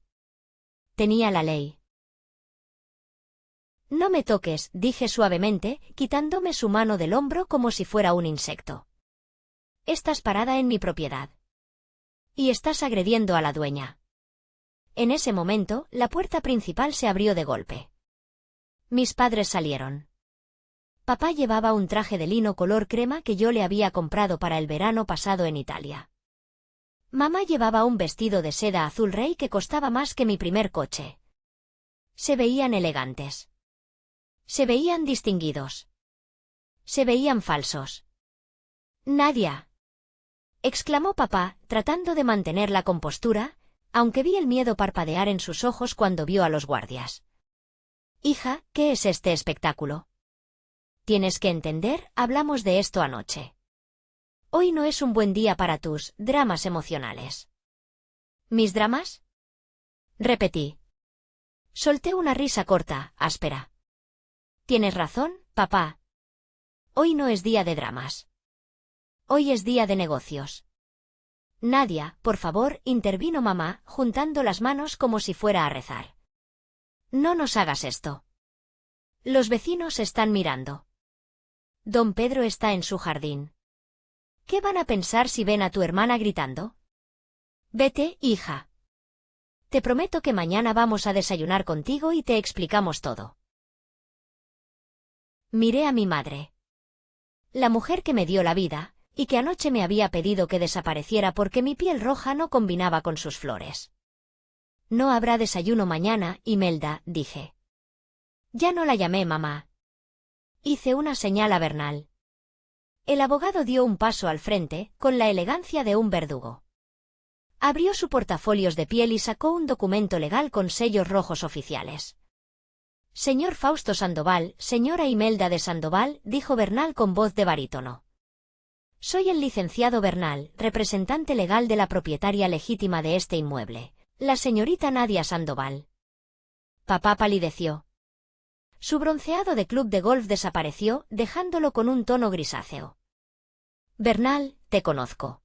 Tenía la ley. No me toques, dije suavemente, quitándome su mano del hombro como si fuera un insecto. Estás parada en mi propiedad. Y estás agrediendo a la dueña. En ese momento, la puerta principal se abrió de golpe. Mis padres salieron. Papá llevaba un traje de lino color crema que yo le había comprado para el verano pasado en Italia. Mamá llevaba un vestido de seda azul rey que costaba más que mi primer coche. Se veían elegantes. Se veían distinguidos. Se veían falsos. Nadia, exclamó papá, tratando de mantener la compostura, aunque vi el miedo parpadear en sus ojos cuando vio a los guardias. Hija, ¿qué es este espectáculo? Tienes que entender, hablamos de esto anoche. Hoy no es un buen día para tus dramas emocionales. ¿Mis dramas? Repetí. Solté una risa corta, áspera. Tienes razón, papá. Hoy no es día de dramas. Hoy es día de negocios. Nadia, por favor, intervino mamá, juntando las manos como si fuera a rezar. No nos hagas esto. Los vecinos están mirando. Don Pedro está en su jardín. ¿Qué van a pensar si ven a tu hermana gritando? Vete, hija. Te prometo que mañana vamos a desayunar contigo y te explicamos todo. Miré a mi madre. La mujer que me dio la vida, y que anoche me había pedido que desapareciera porque mi piel roja no combinaba con sus flores. No habrá desayuno mañana, Imelda, dije. Ya no la llamé mamá. Hice una señal a Bernal. El abogado dio un paso al frente, con la elegancia de un verdugo. Abrió su portafolios de piel y sacó un documento legal con sellos rojos oficiales. Señor Fausto Sandoval, señora Imelda de Sandoval, dijo Bernal con voz de barítono. Soy el licenciado Bernal, representante legal de la propietaria legítima de este inmueble, la señorita Nadia Sandoval. Papá palideció. Su bronceado de club de golf desapareció, dejándolo con un tono grisáceo. Bernal, te conozco.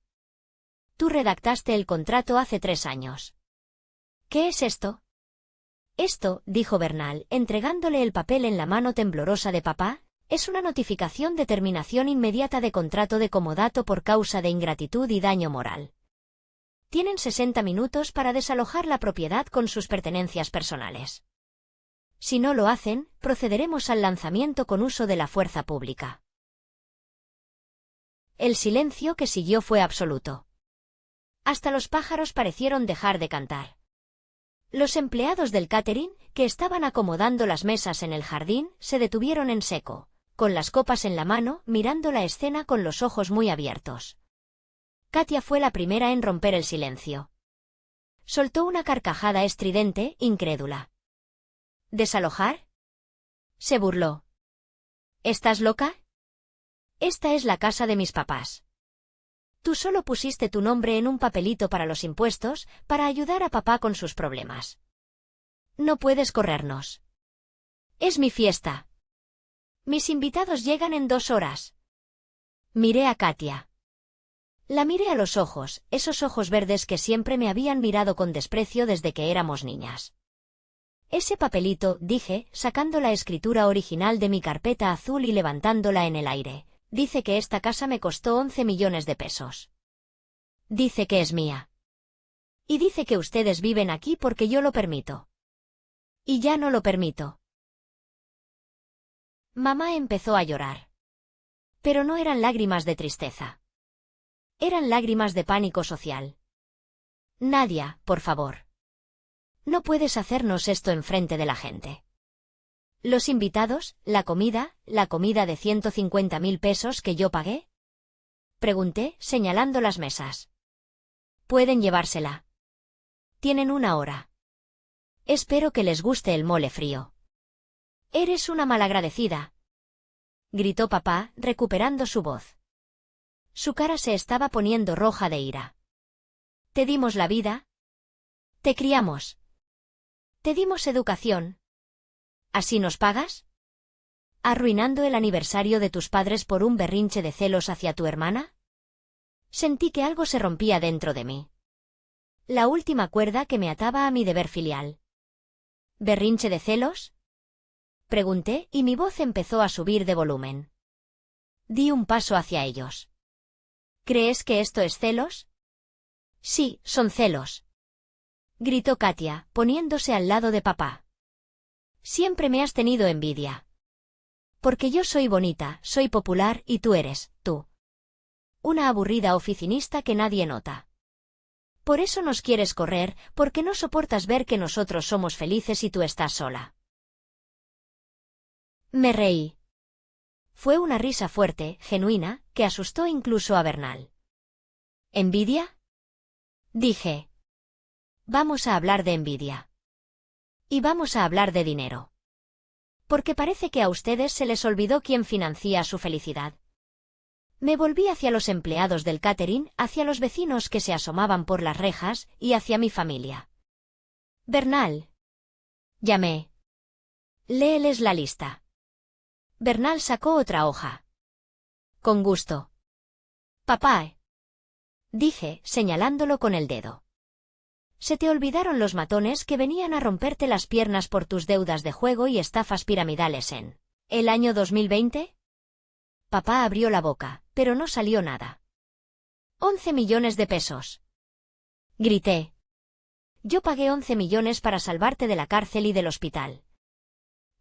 Tú redactaste el contrato hace 3 años. ¿Qué es esto? Esto, dijo Bernal, entregándole el papel en la mano temblorosa de papá, es una notificación de terminación inmediata de contrato de comodato por causa de ingratitud y daño moral. Tienen 60 minutos para desalojar la propiedad con sus pertenencias personales. Si no lo hacen, procederemos al lanzamiento con uso de la fuerza pública. El silencio que siguió fue absoluto. Hasta los pájaros parecieron dejar de cantar. Los empleados del catering, que estaban acomodando las mesas en el jardín, se detuvieron en seco, con las copas en la mano, mirando la escena con los ojos muy abiertos. Katia fue la primera en romper el silencio. Soltó una carcajada estridente, incrédula. ¿Desalojar? Se burló. ¿Estás loca? Esta es la casa de mis papás. Tú solo pusiste tu nombre en un papelito para los impuestos, para ayudar a papá con sus problemas. No puedes corrernos. Es mi fiesta. Mis invitados llegan en 2 horas. Miré a Katia. La miré a los ojos, esos ojos verdes que siempre me habían mirado con desprecio desde que éramos niñas. Ese papelito, dije, sacando la escritura original de mi carpeta azul y levantándola en el aire. Dice que esta casa me costó 11 millones de pesos. Dice que es mía. Y dice que ustedes viven aquí porque yo lo permito. Y ya no lo permito. Mamá empezó a llorar. Pero no eran lágrimas de tristeza. Eran lágrimas de pánico social. Nadia, por favor. No puedes hacernos esto enfrente de la gente. ¿Los invitados, la comida de 150.000 pesos que yo pagué? Pregunté, señalando las mesas. Pueden llevársela. Tienen 1 hora. Espero que les guste el mole frío. Eres una malagradecida. Gritó papá, recuperando su voz. Su cara se estaba poniendo roja de ira. Te dimos la vida. Te criamos. Te dimos educación. ¿Así nos pagas? ¿Arruinando el aniversario de tus padres por un berrinche de celos hacia tu hermana? Sentí que algo se rompía dentro de mí. La última cuerda que me ataba a mi deber filial. ¿Berrinche de celos? Pregunté, y mi voz empezó a subir de volumen. Di un paso hacia ellos. ¿Crees que esto es celos? Sí, son celos. Gritó Katia, poniéndose al lado de papá. Siempre me has tenido envidia. Porque yo soy bonita, soy popular y tú eres, tú. Una aburrida oficinista que nadie nota. Por eso nos quieres correr, porque no soportas ver que nosotros somos felices y tú estás sola. Me reí. Fue una risa fuerte, genuina, que asustó incluso a Bernal. ¿Envidia? Dije. Vamos a hablar de envidia. Y vamos a hablar de dinero. Porque parece que a ustedes se les olvidó quién financia su felicidad. Me volví hacia los empleados del catering, hacia los vecinos que se asomaban por las rejas, y hacia mi familia. Bernal. Llamé. Léeles la lista. Bernal sacó otra hoja. Con gusto. Papá. Dije, señalándolo con el dedo. Se te olvidaron los matones que venían a romperte las piernas por tus deudas de juego y estafas piramidales en el año 2020. Papá abrió la boca, pero no salió nada. 11 millones de pesos. Grité. Yo pagué 11 millones para salvarte de la cárcel y del hospital.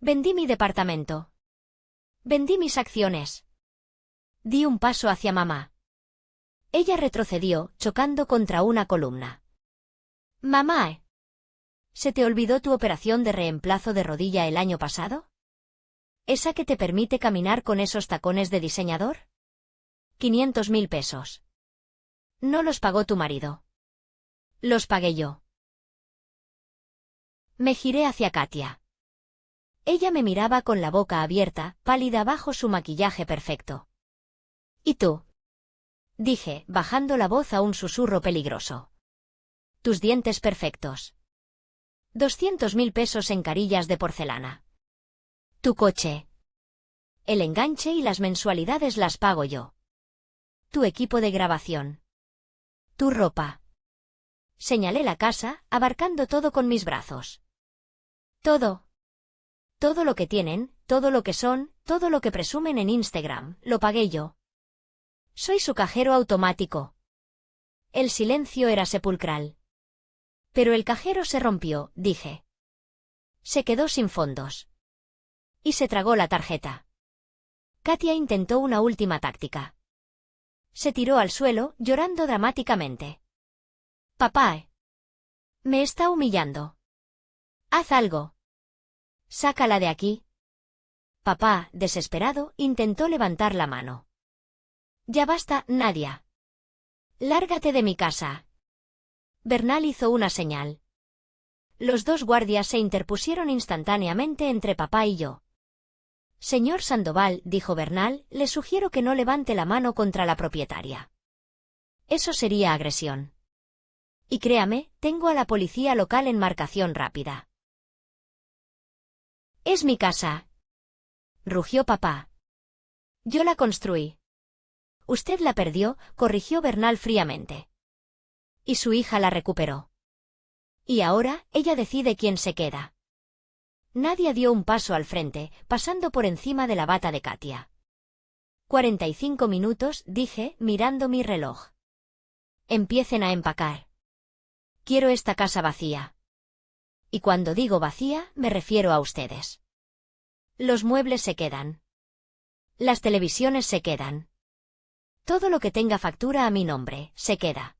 Vendí mi departamento. Vendí mis acciones. Di un paso hacia mamá. Ella retrocedió, chocando contra una columna. Mamá, ¿se te olvidó tu operación de reemplazo de rodilla el año pasado? ¿Esa que te permite caminar con esos tacones de diseñador? 500.000 pesos. No los pagó tu marido. Los pagué yo. Me giré hacia Katia. Ella me miraba con la boca abierta, pálida bajo su maquillaje perfecto. ¿Y tú? Dije, bajando la voz a un susurro peligroso. Tus dientes perfectos. 200.000 pesos en carillas de porcelana. Tu coche. El enganche y las mensualidades las pago yo. Tu equipo de grabación. Tu ropa. Señalé la casa, abarcando todo con mis brazos. Todo. Todo lo que tienen, todo lo que son, todo lo que presumen en Instagram, lo pagué yo. Soy su cajero automático. El silencio era sepulcral. Pero el cajero se rompió, dije. Se quedó sin fondos. Y se tragó la tarjeta. Katia intentó una última táctica. Se tiró al suelo, llorando dramáticamente. Papá. Me está humillando. Haz algo. Sácala de aquí. Papá, desesperado, intentó levantar la mano. Ya basta, Nadia. Lárgate de mi casa. Bernal hizo una señal. Los dos guardias se interpusieron instantáneamente entre papá y yo. Señor Sandoval, dijo Bernal, le sugiero que no levante la mano contra la propietaria. Eso sería agresión. Y créame, tengo a la policía local en marcación rápida. Es mi casa. Rugió papá. Yo la construí. Usted la perdió, corrigió Bernal fríamente. Y su hija la recuperó. Y ahora, ella decide quién se queda. Nadia dio un paso al frente, pasando por encima de la bata de Katia. 45 minutos, dije, mirando mi reloj. Empiecen a empacar. Quiero esta casa vacía. Y cuando digo vacía, me refiero a ustedes. Los muebles se quedan. Las televisiones se quedan. Todo lo que tenga factura a mi nombre, se queda.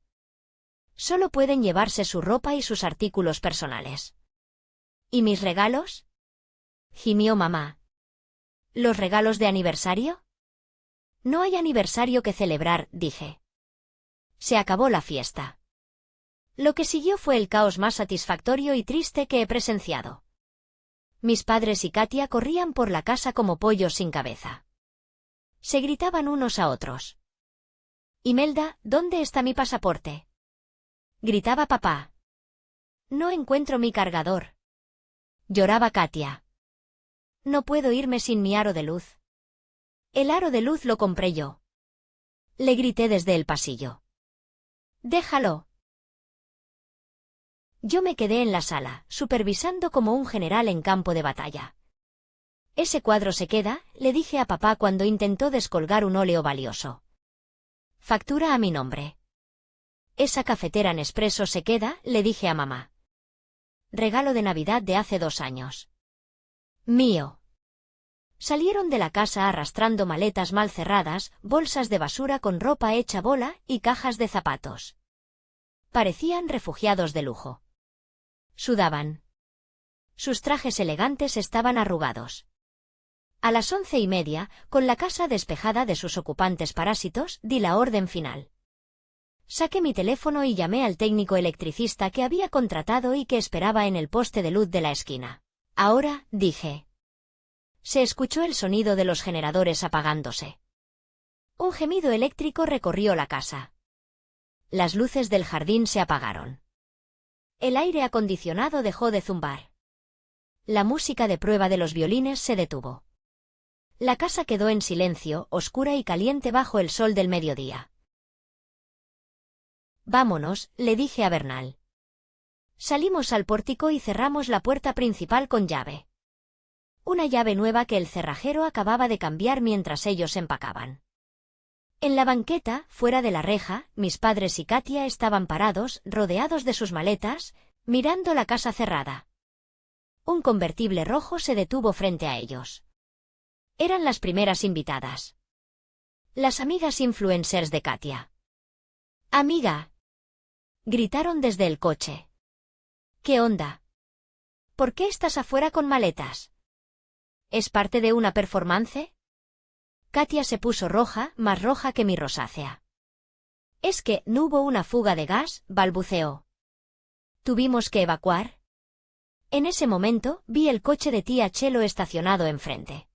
Solo pueden llevarse su ropa y sus artículos personales. ¿Y mis regalos? Gimió mamá. ¿Los regalos de aniversario? No hay aniversario que celebrar, dije. Se acabó la fiesta. Lo que siguió fue el caos más satisfactorio y triste que he presenciado. Mis padres y Katia corrían por la casa como pollos sin cabeza. Se gritaban unos a otros. Imelda, ¿dónde está mi pasaporte? Gritaba papá. No encuentro mi cargador. Lloraba Katia. No puedo irme sin mi aro de luz. El aro de luz lo compré yo. Le grité desde el pasillo. Déjalo. Yo me quedé en la sala, supervisando como un general en campo de batalla. Ese cuadro se queda, le dije a papá cuando intentó descolgar un óleo valioso. Factura a mi nombre. Esa cafetera Nespresso se queda, le dije a mamá. Regalo de Navidad de hace 2 años. Mío. Salieron de la casa arrastrando maletas mal cerradas, bolsas de basura con ropa hecha bola y cajas de zapatos. Parecían refugiados de lujo. Sudaban. Sus trajes elegantes estaban arrugados. A las 11:30, con la casa despejada de sus ocupantes parásitos, di la orden final. Saqué mi teléfono y llamé al técnico electricista que había contratado y que esperaba en el poste de luz de la esquina. Ahora, dije. Se escuchó el sonido de los generadores apagándose. Un gemido eléctrico recorrió la casa. Las luces del jardín se apagaron. El aire acondicionado dejó de zumbar. La música de prueba de los violines se detuvo. La casa quedó en silencio, oscura y caliente bajo el sol del mediodía. Vámonos, le dije a Bernal. Salimos al pórtico y cerramos la puerta principal con llave. Una llave nueva que el cerrajero acababa de cambiar mientras ellos empacaban. En la banqueta, fuera de la reja, mis padres y Katia estaban parados, rodeados de sus maletas, mirando la casa cerrada. Un convertible rojo se detuvo frente a ellos. Eran las primeras invitadas. Las amigas influencers de Katia. Amiga. Gritaron desde el coche. ¿Qué onda? ¿Por qué estás afuera con maletas? ¿Es parte de una performance? Katia se puso roja, más roja que mi rosácea. Es que no hubo una fuga de gas, balbuceó. ¿Tuvimos que evacuar? En ese momento, vi el coche de tía Chelo estacionado enfrente.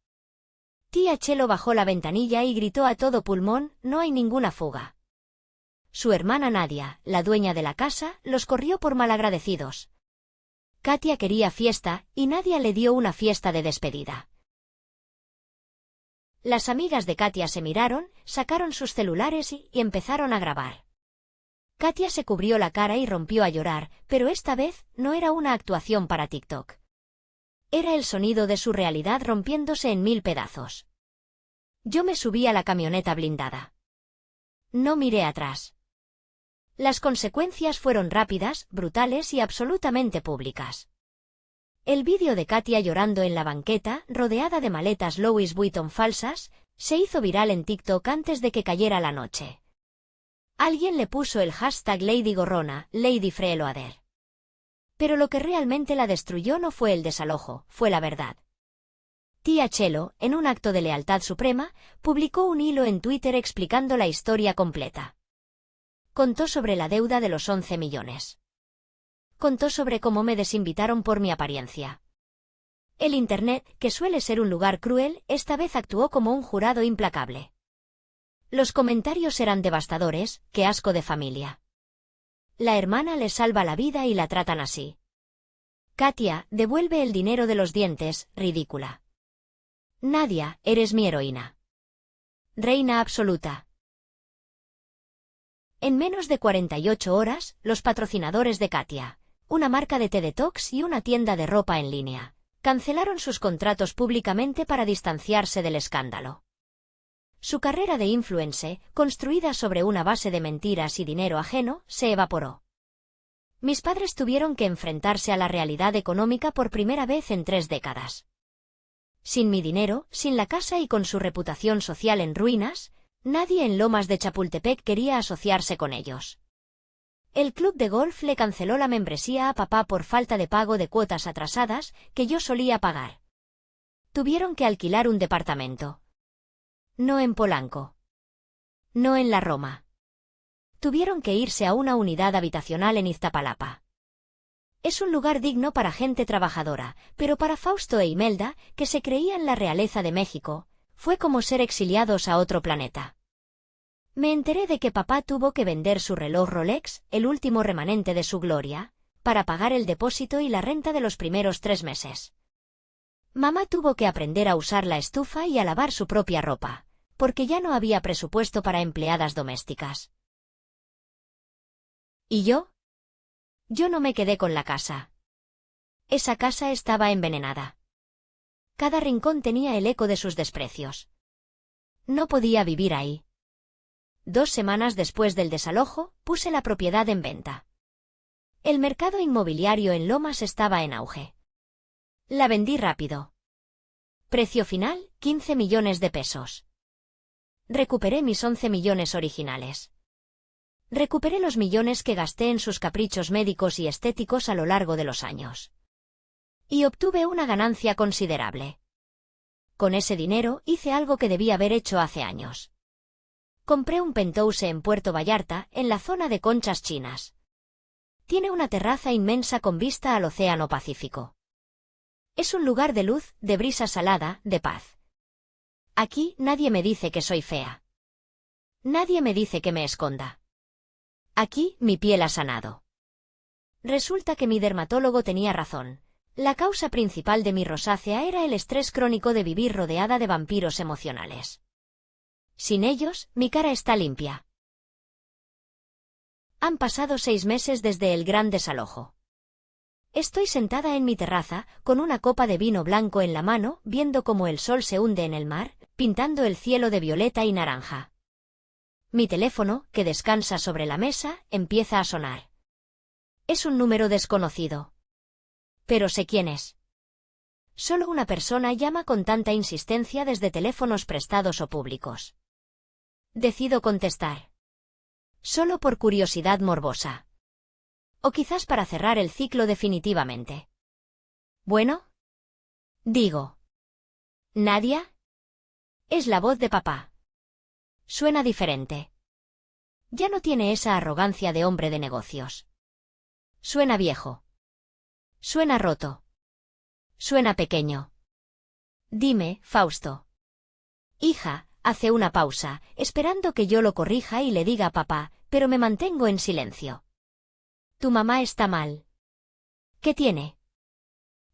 Tía Chelo bajó la ventanilla y gritó a todo pulmón, no hay ninguna fuga. Su hermana Nadia, la dueña de la casa, los corrió por malagradecidos. Katia quería fiesta, y Nadia le dio una fiesta de despedida. Las amigas de Katia se miraron, sacaron sus celulares y empezaron a grabar. Katia se cubrió la cara y rompió a llorar, pero esta vez no era una actuación para TikTok. Era el sonido de su realidad rompiéndose en 1000 pedazos. Yo me subí a la camioneta blindada. No miré atrás. Las consecuencias fueron rápidas, brutales y absolutamente públicas. El vídeo de Katia llorando en la banqueta, rodeada de maletas Louis Vuitton falsas, se hizo viral en TikTok antes de que cayera la noche. Alguien le puso el hashtag Lady Gorrona, Lady Freeloader. Pero lo que realmente la destruyó no fue el desalojo, fue la verdad. Tía Chelo, en un acto de lealtad suprema, publicó un hilo en Twitter explicando la historia completa. Contó sobre la deuda de los 11 millones. Contó sobre cómo me desinvitaron por mi apariencia. El Internet, que suele ser un lugar cruel, esta vez actuó como un jurado implacable. Los comentarios eran devastadores, qué asco de familia. La hermana le salva la vida y la tratan así. Katia, devuelve el dinero de los dientes, ridícula. Nadia, eres mi heroína. Reina absoluta. En menos de 48 horas, los patrocinadores de Katia, una marca de té detox y una tienda de ropa en línea, cancelaron sus contratos públicamente para distanciarse del escándalo. Su carrera de influencer, construida sobre una base de mentiras y dinero ajeno, se evaporó. Mis padres tuvieron que enfrentarse a la realidad económica por primera vez en 3 décadas. Sin mi dinero, sin la casa y con su reputación social en ruinas, nadie en Lomas de Chapultepec quería asociarse con ellos. El club de golf le canceló la membresía a papá por falta de pago de cuotas atrasadas que yo solía pagar. Tuvieron que alquilar un departamento. No en Polanco. No en la Roma. Tuvieron que irse a una unidad habitacional en Iztapalapa. Es un lugar digno para gente trabajadora, pero para Fausto e Imelda, que se creían la realeza de México, fue como ser exiliados a otro planeta. Me enteré de que papá tuvo que vender su reloj Rolex, el último remanente de su gloria, para pagar el depósito y la renta de los primeros 3 meses. Mamá tuvo que aprender a usar la estufa y a lavar su propia ropa, porque ya no había presupuesto para empleadas domésticas. ¿Y yo? Yo no me quedé con la casa. Esa casa estaba envenenada. Cada rincón tenía el eco de sus desprecios. No podía vivir ahí. 2 semanas después del desalojo, puse la propiedad en venta. El mercado inmobiliario en Lomas estaba en auge. La vendí rápido. Precio final, 15 millones de pesos. Recuperé mis 11 millones originales. Recuperé los millones que gasté en sus caprichos médicos y estéticos a lo largo de los años. Y obtuve una ganancia considerable. Con ese dinero hice algo que debía haber hecho hace años. Compré un penthouse en Puerto Vallarta, en la zona de Conchas Chinas. Tiene una terraza inmensa con vista al Océano Pacífico. Es un lugar de luz, de brisa salada, de paz. Aquí nadie me dice que soy fea. Nadie me dice que me esconda. Aquí mi piel ha sanado. Resulta que mi dermatólogo tenía razón. La causa principal de mi rosácea era el estrés crónico de vivir rodeada de vampiros emocionales. Sin ellos, mi cara está limpia. Han pasado 6 meses desde el gran desalojo. Estoy sentada en mi terraza, con una copa de vino blanco en la mano, viendo cómo el sol se hunde en el mar, pintando el cielo de violeta y naranja. Mi teléfono, que descansa sobre la mesa, empieza a sonar. Es un número desconocido. Pero sé quién es. Solo una persona llama con tanta insistencia desde teléfonos prestados o públicos. Decido contestar. Solo por curiosidad morbosa. O quizás para cerrar el ciclo definitivamente. Bueno. Digo. ¿Nadia? Es la voz de papá. Suena diferente. Ya no tiene esa arrogancia de hombre de negocios. Suena viejo. Suena roto. Suena pequeño. Dime, Fausto. Hija, hace una pausa, esperando que yo lo corrija y le diga a papá, pero me mantengo en silencio. Tu mamá está mal. ¿Qué tiene?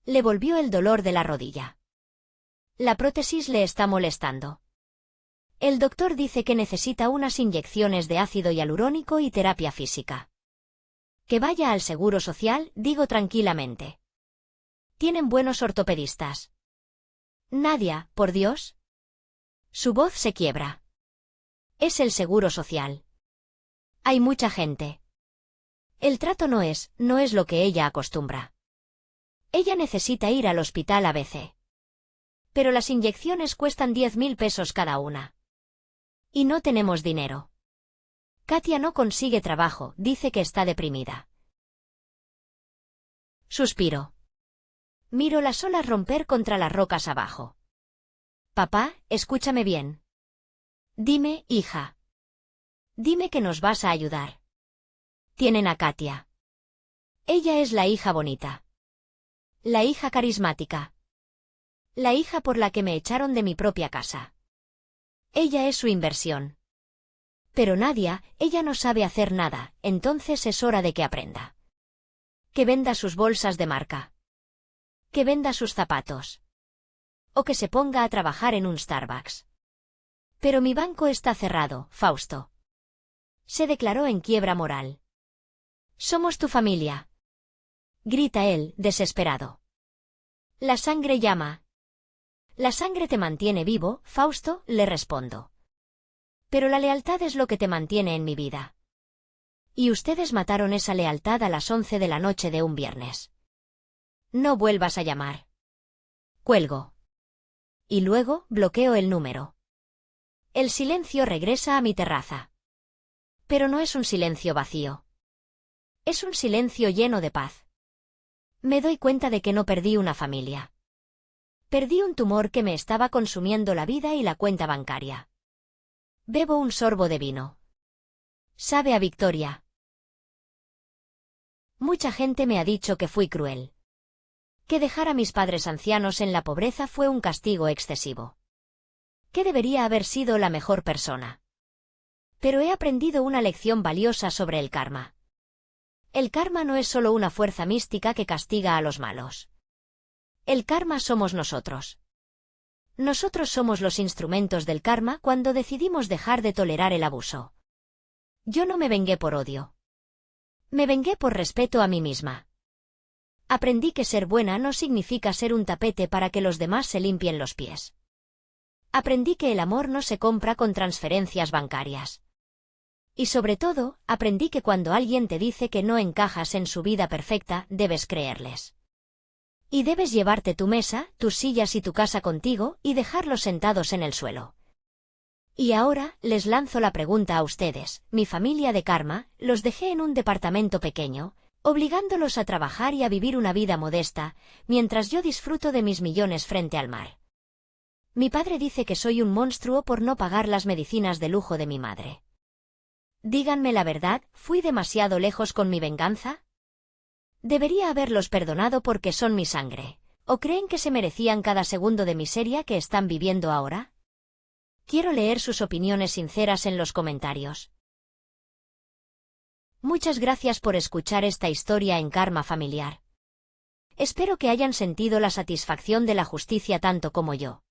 Le volvió el dolor de la rodilla. La prótesis le está molestando. El doctor dice que necesita unas inyecciones de ácido hialurónico y terapia física. Que vaya al Seguro Social, digo tranquilamente. Tienen buenos ortopedistas. Nadia, por Dios. Su voz se quiebra. Es el Seguro Social. Hay mucha gente. El trato no es lo que ella acostumbra. Ella necesita ir al hospital ABC. Pero las inyecciones cuestan 10.000 pesos cada una. Y no tenemos dinero. Katia no consigue trabajo, dice que está deprimida. Suspiro. Miro las olas romper contra las rocas abajo. Papá, escúchame bien. Dime, hija. Dime que nos vas a ayudar. Tienen a Katia. Ella es la hija bonita. La hija carismática. La hija por la que me echaron de mi propia casa. Ella es su inversión. Pero Nadia, ella no sabe hacer nada, entonces es hora de que aprenda. Que venda sus bolsas de marca. Que venda sus zapatos. O que se ponga a trabajar en un Starbucks. Pero mi banco está cerrado, Fausto. Se declaró en quiebra moral. Somos tu familia. Grita él, desesperado. La sangre llama. La sangre te mantiene vivo, Fausto, le respondo. Pero la lealtad es lo que te mantiene en mi vida. Y ustedes mataron esa lealtad a las 11 de la noche de un viernes. No vuelvas a llamar. Cuelgo. Y luego, bloqueo el número. El silencio regresa a mi terraza. Pero no es un silencio vacío. Es un silencio lleno de paz. Me doy cuenta de que no perdí una familia. Perdí un tumor que me estaba consumiendo la vida y la cuenta bancaria. Bebo un sorbo de vino. Sabe a victoria. Mucha gente me ha dicho que fui cruel. Que dejar a mis padres ancianos en la pobreza fue un castigo excesivo. Que debería haber sido la mejor persona. Pero he aprendido una lección valiosa sobre el karma. El karma no es solo una fuerza mística que castiga a los malos. El karma somos nosotros. Nosotros somos los instrumentos del karma cuando decidimos dejar de tolerar el abuso. Yo no me vengué por odio. Me vengué por respeto a mí misma. Aprendí que ser buena no significa ser un tapete para que los demás se limpien los pies. Aprendí que el amor no se compra con transferencias bancarias. Y sobre todo, aprendí que cuando alguien te dice que no encajas en su vida perfecta, debes creerles. Y debes llevarte tu mesa, tus sillas y tu casa contigo y dejarlos sentados en el suelo. Y ahora, les lanzo la pregunta a ustedes, mi familia de karma, los dejé en un departamento pequeño, obligándolos a trabajar y a vivir una vida modesta, mientras yo disfruto de mis millones frente al mar. Mi padre dice que soy un monstruo por no pagar las medicinas de lujo de mi madre. Díganme la verdad, ¿fui demasiado lejos con mi venganza? ¿Debería haberlos perdonado porque son mi sangre? ¿O creen que se merecían cada segundo de miseria que están viviendo ahora? Quiero leer sus opiniones sinceras en los comentarios. Muchas gracias por escuchar esta historia en Karma Familiar. Espero que hayan sentido la satisfacción de la justicia tanto como yo.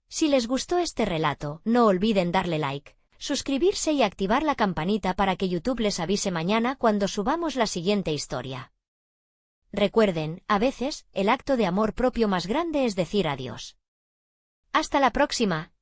Si les gustó este relato, no olviden darle like, suscribirse y activar la campanita para que YouTube les avise mañana cuando subamos la siguiente historia. Recuerden, a veces, el acto de amor propio más grande es decir adiós. ¡Hasta la próxima!